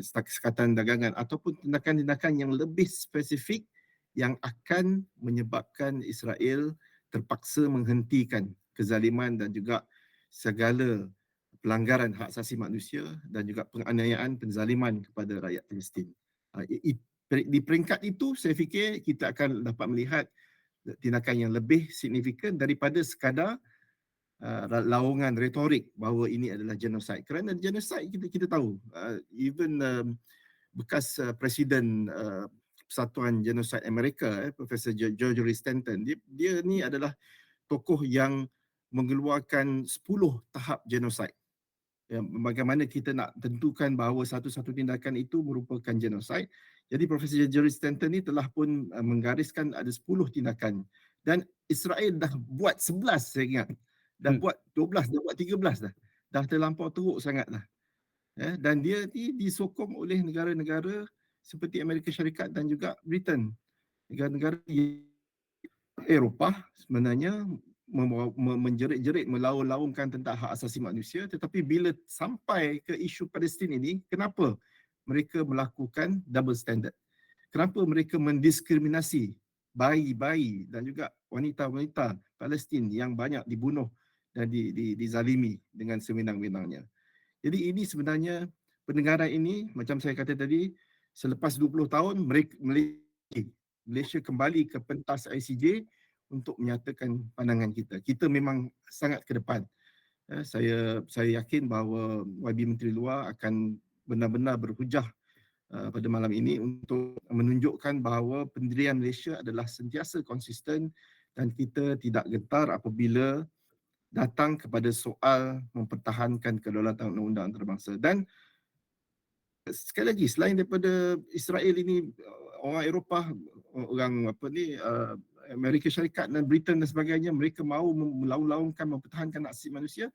sekatan dagangan, ataupun tindakan-tindakan yang lebih spesifik yang akan menyebabkan Israel terpaksa menghentikan kezaliman dan juga segala pelanggaran hak asasi manusia dan juga penganiayaan, penzaliman kepada rakyat Palestin. Di peringkat itu saya fikir kita akan dapat melihat tindakan yang lebih signifikan daripada sekadar laungan retorik bahawa ini adalah genosid. Kerana genosid kita tahu, even bekas Presiden Persatuan Genosid Amerika, Profesor George Stanton, dia ni adalah tokoh yang mengeluarkan 10 tahap genosid. Ya, bagaimana kita nak tentukan bahawa satu-satu tindakan itu merupakan genosid. Jadi Profesor Jerry Stanton ni telah pun menggariskan ada 10 tindakan, dan Israel dah buat 11 saya ingat. Dah buat 12, dah buat 13 dah. Dah terlampau teruk sangat dah. Ya, dan dia ni disokong oleh negara-negara seperti Amerika Syarikat dan juga Britain. Negara-negara Eropah sebenarnya menjerit-jerit melaung-laungkan tentang hak asasi manusia, tetapi bila sampai ke isu Palestin ini, kenapa mereka melakukan double standard? Kenapa mereka mendiskriminasi bayi-bayi dan juga wanita-wanita Palestin yang banyak dibunuh dan dizalimi dengan sewenang-wenangnya? Jadi ini sebenarnya pendengaran ini, macam saya kata tadi, selepas 20 tahun Malaysia kembali ke pentas ICJ untuk menyatakan pandangan kita. Kita memang sangat ke depan. Saya yakin bahawa YB Menteri Luar akan benar-benar berhujah pada malam ini untuk menunjukkan bahawa pendirian Malaysia adalah sentiasa konsisten dan kita tidak gentar apabila datang kepada soal mempertahankan kedaulatan undang-undang antarabangsa. Dan sekali lagi, selain daripada Israel ini, orang Eropah, orang Amerika Syarikat dan Britain dan sebagainya, mereka mahu melaung-laungkan mempertahankan hak asasi manusia.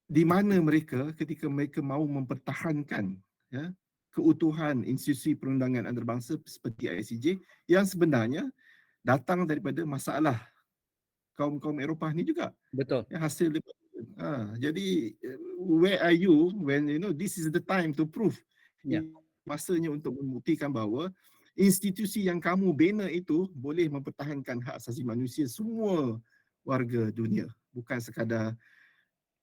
Di mana mereka ketika mereka mahu mempertahankan keutuhan institusi perundangan antarabangsa seperti ICJ yang sebenarnya datang daripada masalah kaum-kaum Eropah ni juga. Betul. Hasil jadi where are you when this is the time to prove? Masanya untuk membuktikan bahawa institusi yang kamu bina itu boleh mempertahankan hak asasi manusia semua warga dunia, bukan sekadar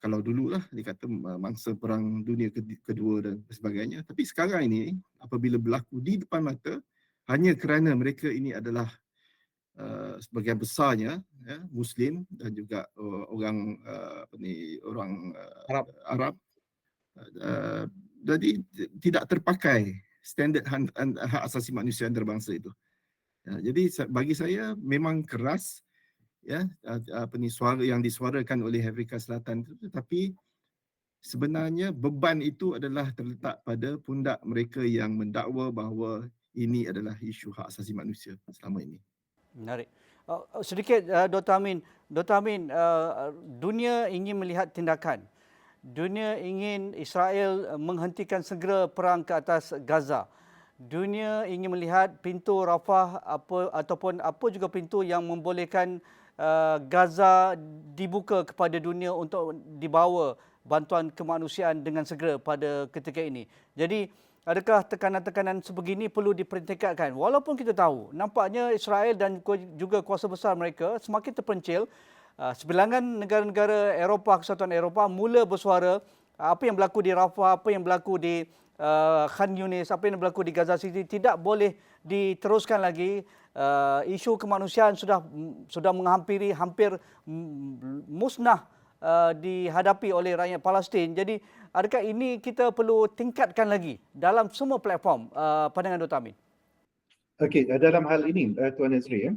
kalau dululah dikata mangsa perang dunia kedua dan sebagainya, tapi sekarang ini apabila berlaku di depan mata hanya kerana mereka ini adalah sebagian besarnya Muslim dan juga orang Arab, jadi tidak terpakai standard hak asasi manusia antarabangsa itu. Jadi bagi saya memang keras suara yang disuarakan oleh Afrika Selatan itu, tetapi sebenarnya beban itu adalah terletak pada pundak mereka yang mendakwa bahawa ini adalah isu hak asasi manusia selama ini. Menarik. Sedikit Dr. Amin. Dr. Amin, dunia ingin melihat tindakan. Dunia ingin Israel menghentikan segera perang ke atas Gaza. Dunia ingin melihat pintu Rafah ataupun apa juga pintu yang membolehkan Gaza dibuka kepada dunia untuk dibawa bantuan kemanusiaan dengan segera pada ketika ini. Jadi adakah tekanan-tekanan sebegini perlu dipertingkatkan? Walaupun kita tahu, nampaknya Israel dan juga kuasa besar mereka semakin terpencil. Sebilangan negara-negara Eropah, Kesatuan Eropah mula bersuara apa yang berlaku di Rafah, apa yang berlaku di Khan Yunis, apa yang berlaku di Gaza City tidak boleh diteruskan lagi. Isu kemanusiaan sudah hampir musnah dihadapi oleh rakyat Palestin. Jadi adakah ini kita perlu tingkatkan lagi dalam semua platform? Pandangan Dr. Amin. Okey, dalam hal ini Tuan Nazri,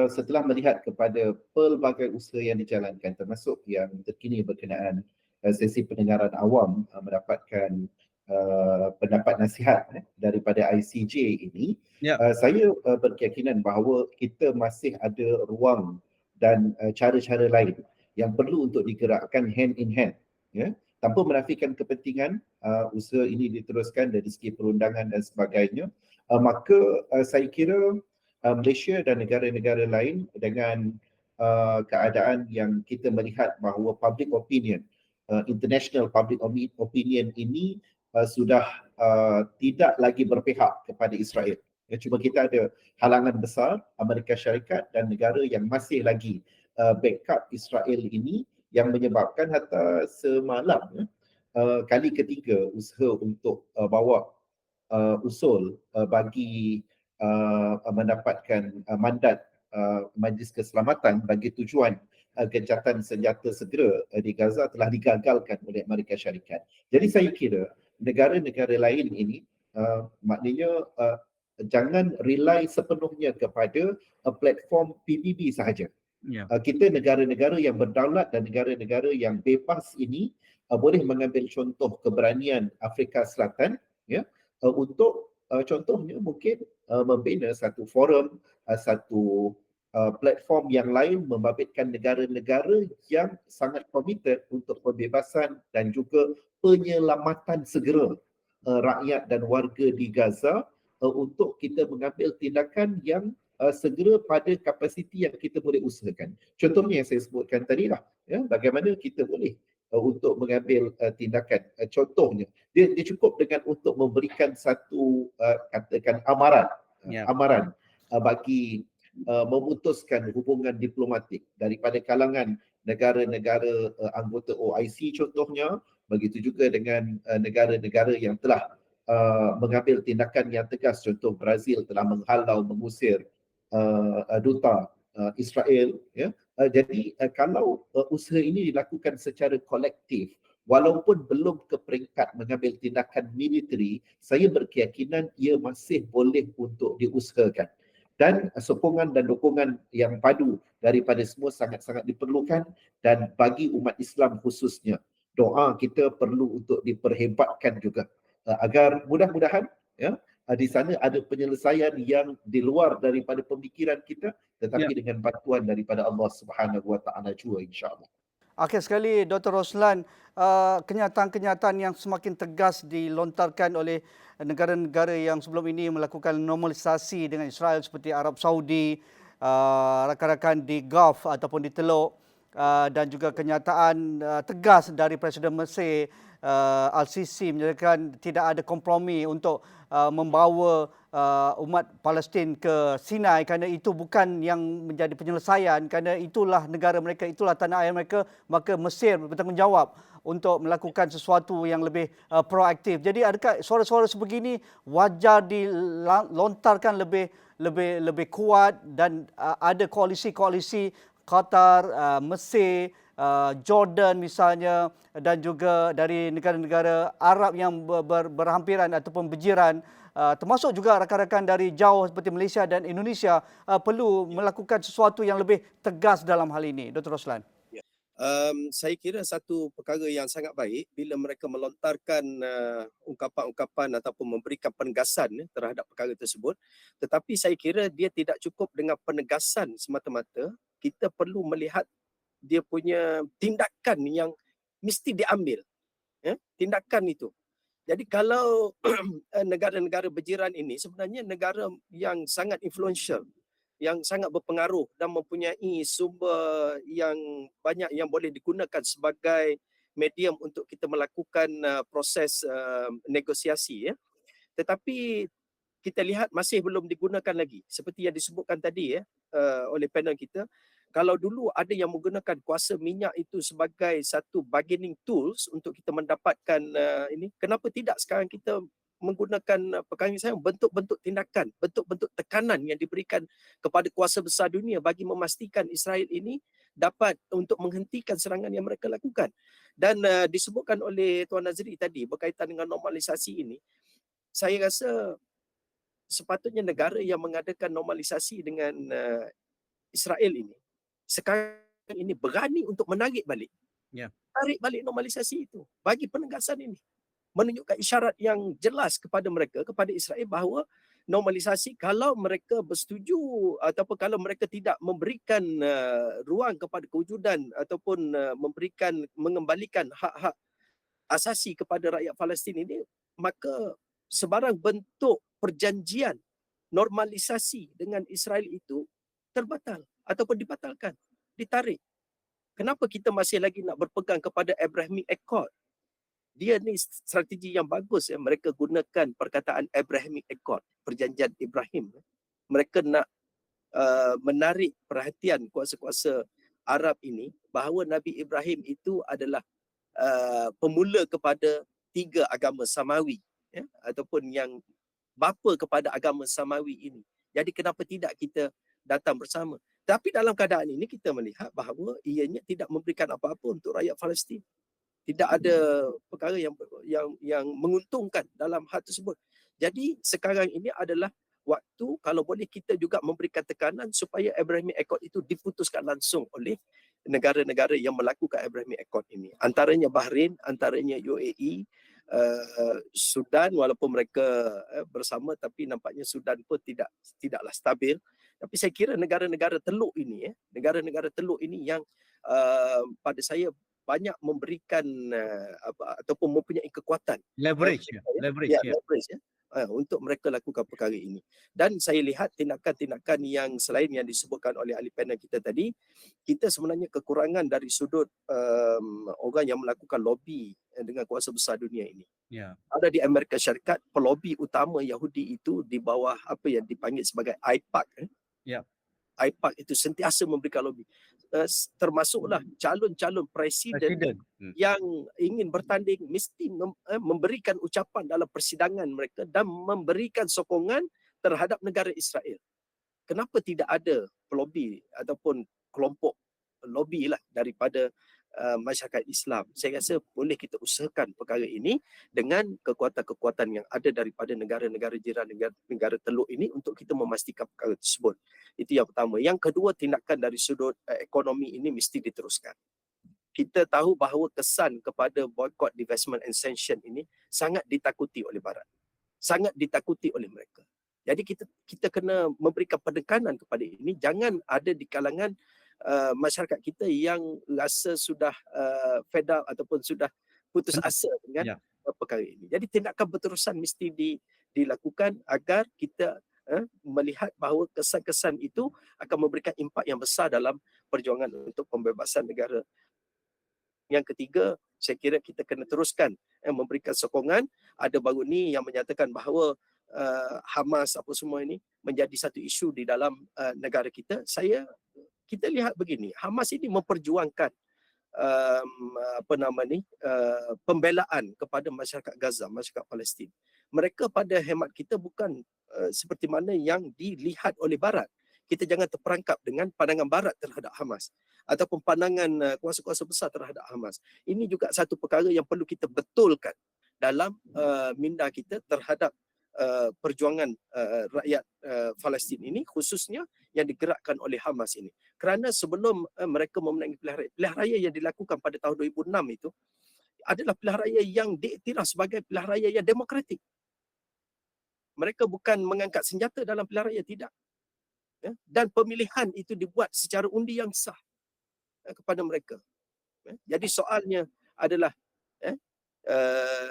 setelah melihat kepada pelbagai usaha yang dijalankan termasuk yang terkini berkenaan sesi pendengaran awam mendapatkan pendapat nasihat daripada ICJ ini, saya berkeyakinan bahawa kita masih ada ruang dan cara-cara lain yang perlu untuk digerakkan hand in hand, tanpa menafikan kepentingan usaha ini diteruskan dari segi perundangan dan sebagainya. Maka saya kira Malaysia dan negara-negara lain dengan keadaan yang kita melihat bahawa public opinion, international public opinion ini sudah tidak lagi berpihak kepada Israel. Cuma kita ada halangan besar, Amerika Syarikat dan negara yang masih lagi backup Israel ini, yang menyebabkan hatta semalam kali ketiga usaha untuk bawa usul bagi mendapatkan mandat Majlis Keselamatan bagi tujuan gencatan senjata segera di Gaza telah digagalkan oleh Amerika Syarikat. Jadi saya kira negara-negara lain ini maknanya jangan rely sepenuhnya kepada platform PBB sahaja. Ya. Kita negara-negara yang berdaulat dan negara-negara yang bebas ini boleh mengambil contoh keberanian Afrika Selatan, ya, untuk contohnya mungkin membina satu forum, satu platform yang lain membabitkan negara-negara yang sangat komited untuk pembebasan dan juga penyelamatan segera rakyat dan warga di Gaza, untuk kita mengambil tindakan yang segera pada kapasiti yang kita boleh usahakan. Contohnya yang saya sebutkan tadi lah, ya, bagaimana kita boleh untuk mengambil tindakan. Contohnya, dia cukup dengan untuk memberikan satu katakan amaran, amaran bagi memutuskan hubungan diplomatik daripada kalangan negara-negara anggota OIC contohnya, begitu juga dengan negara-negara yang telah mengambil tindakan yang tegas. Contoh Brazil telah menghalau, mengusir duta Israel, ya. Jadi kalau usaha ini dilakukan secara kolektif, walaupun belum ke peringkat mengambil tindakan militeri, saya berkeyakinan ia masih boleh untuk diusahakan. Dan sokongan dan dukungan yang padu daripada semua sangat-sangat diperlukan, dan bagi umat Islam khususnya, doa kita perlu untuk diperhebatkan juga, agar mudah-mudahan, ya, di sana ada penyelesaian yang di luar daripada pemikiran kita, tetapi dengan bantuan daripada Allah Subhanahu Wa Taala juga, insya-Allah. Akhir sekali, Dr. Roslan, kenyataan-kenyataan yang semakin tegas dilontarkan oleh negara-negara yang sebelum ini melakukan normalisasi dengan Israel seperti Arab Saudi, rakan-rakan di Gulf ataupun di Teluk, dan juga kenyataan tegas dari Presiden Mesir Al-Sisi menyatakan tidak ada kompromi untuk membawa umat Palestin ke Sinai kerana itu bukan yang menjadi penyelesaian, kerana itulah negara mereka, itulah tanah air mereka, maka Mesir bertanggungjawab untuk melakukan sesuatu yang lebih proaktif. Jadi adakah suara-suara sebegini wajar dilontarkan lebih kuat, dan ada koalisi-koalisi Qatar, Mesir, Jordan misalnya, dan juga dari negara-negara Arab yang berhampiran ataupun berjiran, termasuk juga rakan-rakan dari jauh seperti Malaysia dan Indonesia, perlu melakukan sesuatu yang lebih tegas dalam hal ini, Dr. Roslan. Saya kira satu perkara yang sangat baik bila mereka melontarkan ungkapan-ungkapan ataupun memberikan penegasan terhadap perkara tersebut. Tetapi saya kira dia tidak cukup dengan penegasan semata-mata. Kita perlu melihat dia punya tindakan yang mesti diambil. Ya? Tindakan itu. Jadi kalau negara-negara berjiran ini sebenarnya negara yang sangat influential, yang sangat berpengaruh dan mempunyai sumber yang banyak yang boleh digunakan sebagai medium untuk kita melakukan proses negosiasi, ya. Tetapi kita lihat masih belum digunakan lagi. Seperti yang disebutkan tadi, ya, oleh panel kita, kalau dulu ada yang menggunakan kuasa minyak itu sebagai satu bargaining tools untuk kita mendapatkan ini, kenapa tidak sekarang kita menggunakan perkara saya bentuk-bentuk tindakan, bentuk-bentuk tekanan yang diberikan kepada kuasa besar dunia bagi memastikan Israel ini dapat untuk menghentikan serangan yang mereka lakukan. Dan disebutkan oleh Tuan Nazri tadi berkaitan dengan normalisasi ini, saya rasa sepatutnya negara yang mengadakan normalisasi dengan Israel ini sekarang ini berani untuk menarik balik. Ya. Tarik balik normalisasi itu. Bagi penegasan ini. Menunjukkan isyarat yang jelas kepada mereka, kepada Israel, bahawa normalisasi kalau mereka bersetuju ataupun kalau mereka tidak memberikan ruang kepada kewujudan ataupun mengembalikan hak-hak asasi kepada rakyat Palestin ini, maka sebarang bentuk perjanjian normalisasi dengan Israel itu terbatal ataupun dibatalkan, ditarik. Kenapa kita masih lagi nak berpegang kepada Abrahamic Accord? Dia ni strategi yang bagus, ya. Mereka gunakan perkataan Abrahamic Accord, perjanjian Ibrahim. Mereka nak menarik perhatian kuasa-kuasa Arab ini bahawa Nabi Ibrahim itu adalah pemula kepada 3 agama Samawi, ya, ataupun yang bapa kepada agama Samawi ini. Jadi kenapa tidak kita datang bersama? Tapi dalam keadaan ini kita melihat bahawa ianya tidak memberikan apa-apa untuk rakyat Palestin. Tidak ada perkara yang menguntungkan dalam hal tersebut. Jadi sekarang ini adalah waktu kalau boleh kita juga memberikan tekanan supaya Abrahamic Accord itu diputuskan langsung oleh negara-negara yang melakukan Abrahamic Accord ini. Antaranya Bahrain, antaranya UAE, Sudan, walaupun mereka bersama, tapi nampaknya Sudan pun tidaklah stabil. Tapi saya kira negara-negara teluk ini, negara-negara teluk ini yang pada saya banyak memberikan ataupun mempunyai kekuatan Leverage untuk mereka lakukan perkara ini. Dan saya lihat tindakan-tindakan yang selain yang disebutkan oleh ahli panel kita tadi, kita sebenarnya kekurangan dari sudut orang yang melakukan lobby dengan kuasa besar dunia ini. Ya. Ada di Amerika Syarikat, pelobi utama Yahudi itu di bawah apa yang dipanggil sebagai AIPAC. Ya. AIPAC itu sentiasa memberikan lobby. Termasuklah calon-calon presiden yang ingin bertanding mesti memberikan ucapan dalam persidangan mereka dan memberikan sokongan terhadap negara Israel. Kenapa tidak ada pelobi ataupun kelompok lobby lah daripada masyarakat Islam? Saya rasa boleh kita usahakan perkara ini dengan kekuatan-kekuatan yang ada daripada negara-negara jiran, negara teluk ini untuk kita memastikan perkara tersebut. Itu yang pertama. Yang kedua, tindakan dari sudut ekonomi ini mesti diteruskan. Kita tahu bahawa kesan kepada boycott, divestment and sanction ini sangat ditakuti oleh Barat. Sangat ditakuti oleh mereka. Jadi kita kena memberikan penekanan kepada ini. Jangan ada di kalangan masyarakat kita yang rasa sudah fed up ataupun sudah putus asa dengan perkara ini. Jadi tindakan berterusan mesti dilakukan agar kita melihat bahawa kesan-kesan itu akan memberikan impak yang besar dalam perjuangan untuk pembebasan negara. Yang ketiga, saya kira kita kena teruskan memberikan sokongan. Ada baru ni yang menyatakan bahawa Hamas apa semua ini menjadi satu isu di dalam negara kita. Kita lihat begini, Hamas ini memperjuangkan pembelaan kepada masyarakat Gaza, masyarakat Palestin. Mereka pada hemat kita bukan seperti mana yang dilihat oleh Barat. Kita jangan terperangkap dengan pandangan Barat terhadap Hamas ataupun pandangan kuasa-kuasa besar terhadap Hamas. Ini juga satu perkara yang perlu kita betulkan dalam minda kita terhadap perjuangan rakyat Palestin ini, khususnya yang digerakkan oleh Hamas ini. Kerana sebelum mereka memenangi pilihan raya yang dilakukan pada tahun 2006 itu adalah pilihan raya yang diiktiraf sebagai pilihan raya yang demokratik. Mereka bukan mengangkat senjata dalam pilihan raya, tidak. Dan pemilihan itu dibuat secara undi yang sah kepada mereka. Jadi soalnya adalah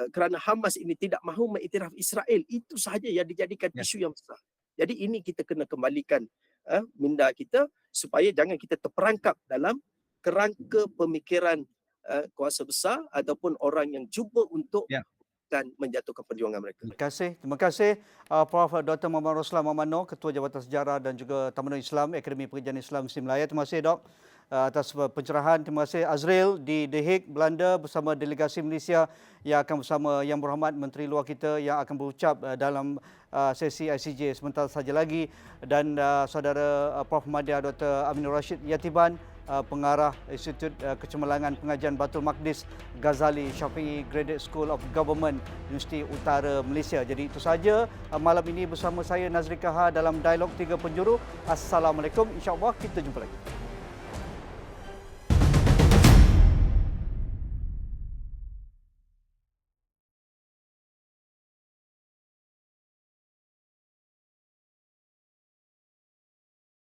kerana Hamas ini tidak mahu mengiktiraf Israel, itu sahaja yang dijadikan isu yang besar. Jadi ini kita kena kembalikan minda kita supaya jangan kita terperangkap dalam kerangka pemikiran kuasa besar ataupun orang yang cuba untuk menjatuhkan perjuangan mereka. Terima kasih Prof. Dr. Muhammad Roslan Muhammad Noor, Ketua Jabatan Sejarah dan juga Tamadun Islam Akademi Pengajian Islam Muslim Melaya. Terima kasih Dok atas pencerahan. Terima kasih Azril di The Hague, Belanda bersama delegasi Malaysia yang akan bersama Yang Berhormat Menteri Luar kita yang akan berucap dalam sesi ICJ sebentar saja lagi, dan saudara Prof. Madya Dr. Aminur Rashid Yatiban, pengarah Institut Kecemerlangan Pengajian Batul Maqdis Ghazali Syafi'i Graduate School of Government Universiti Utara Malaysia. Jadi itu saja malam ini bersama saya Nazri Kahar dalam Dialog 3 Penjuru. Assalamualaikum, insya-Allah kita jumpa lagi.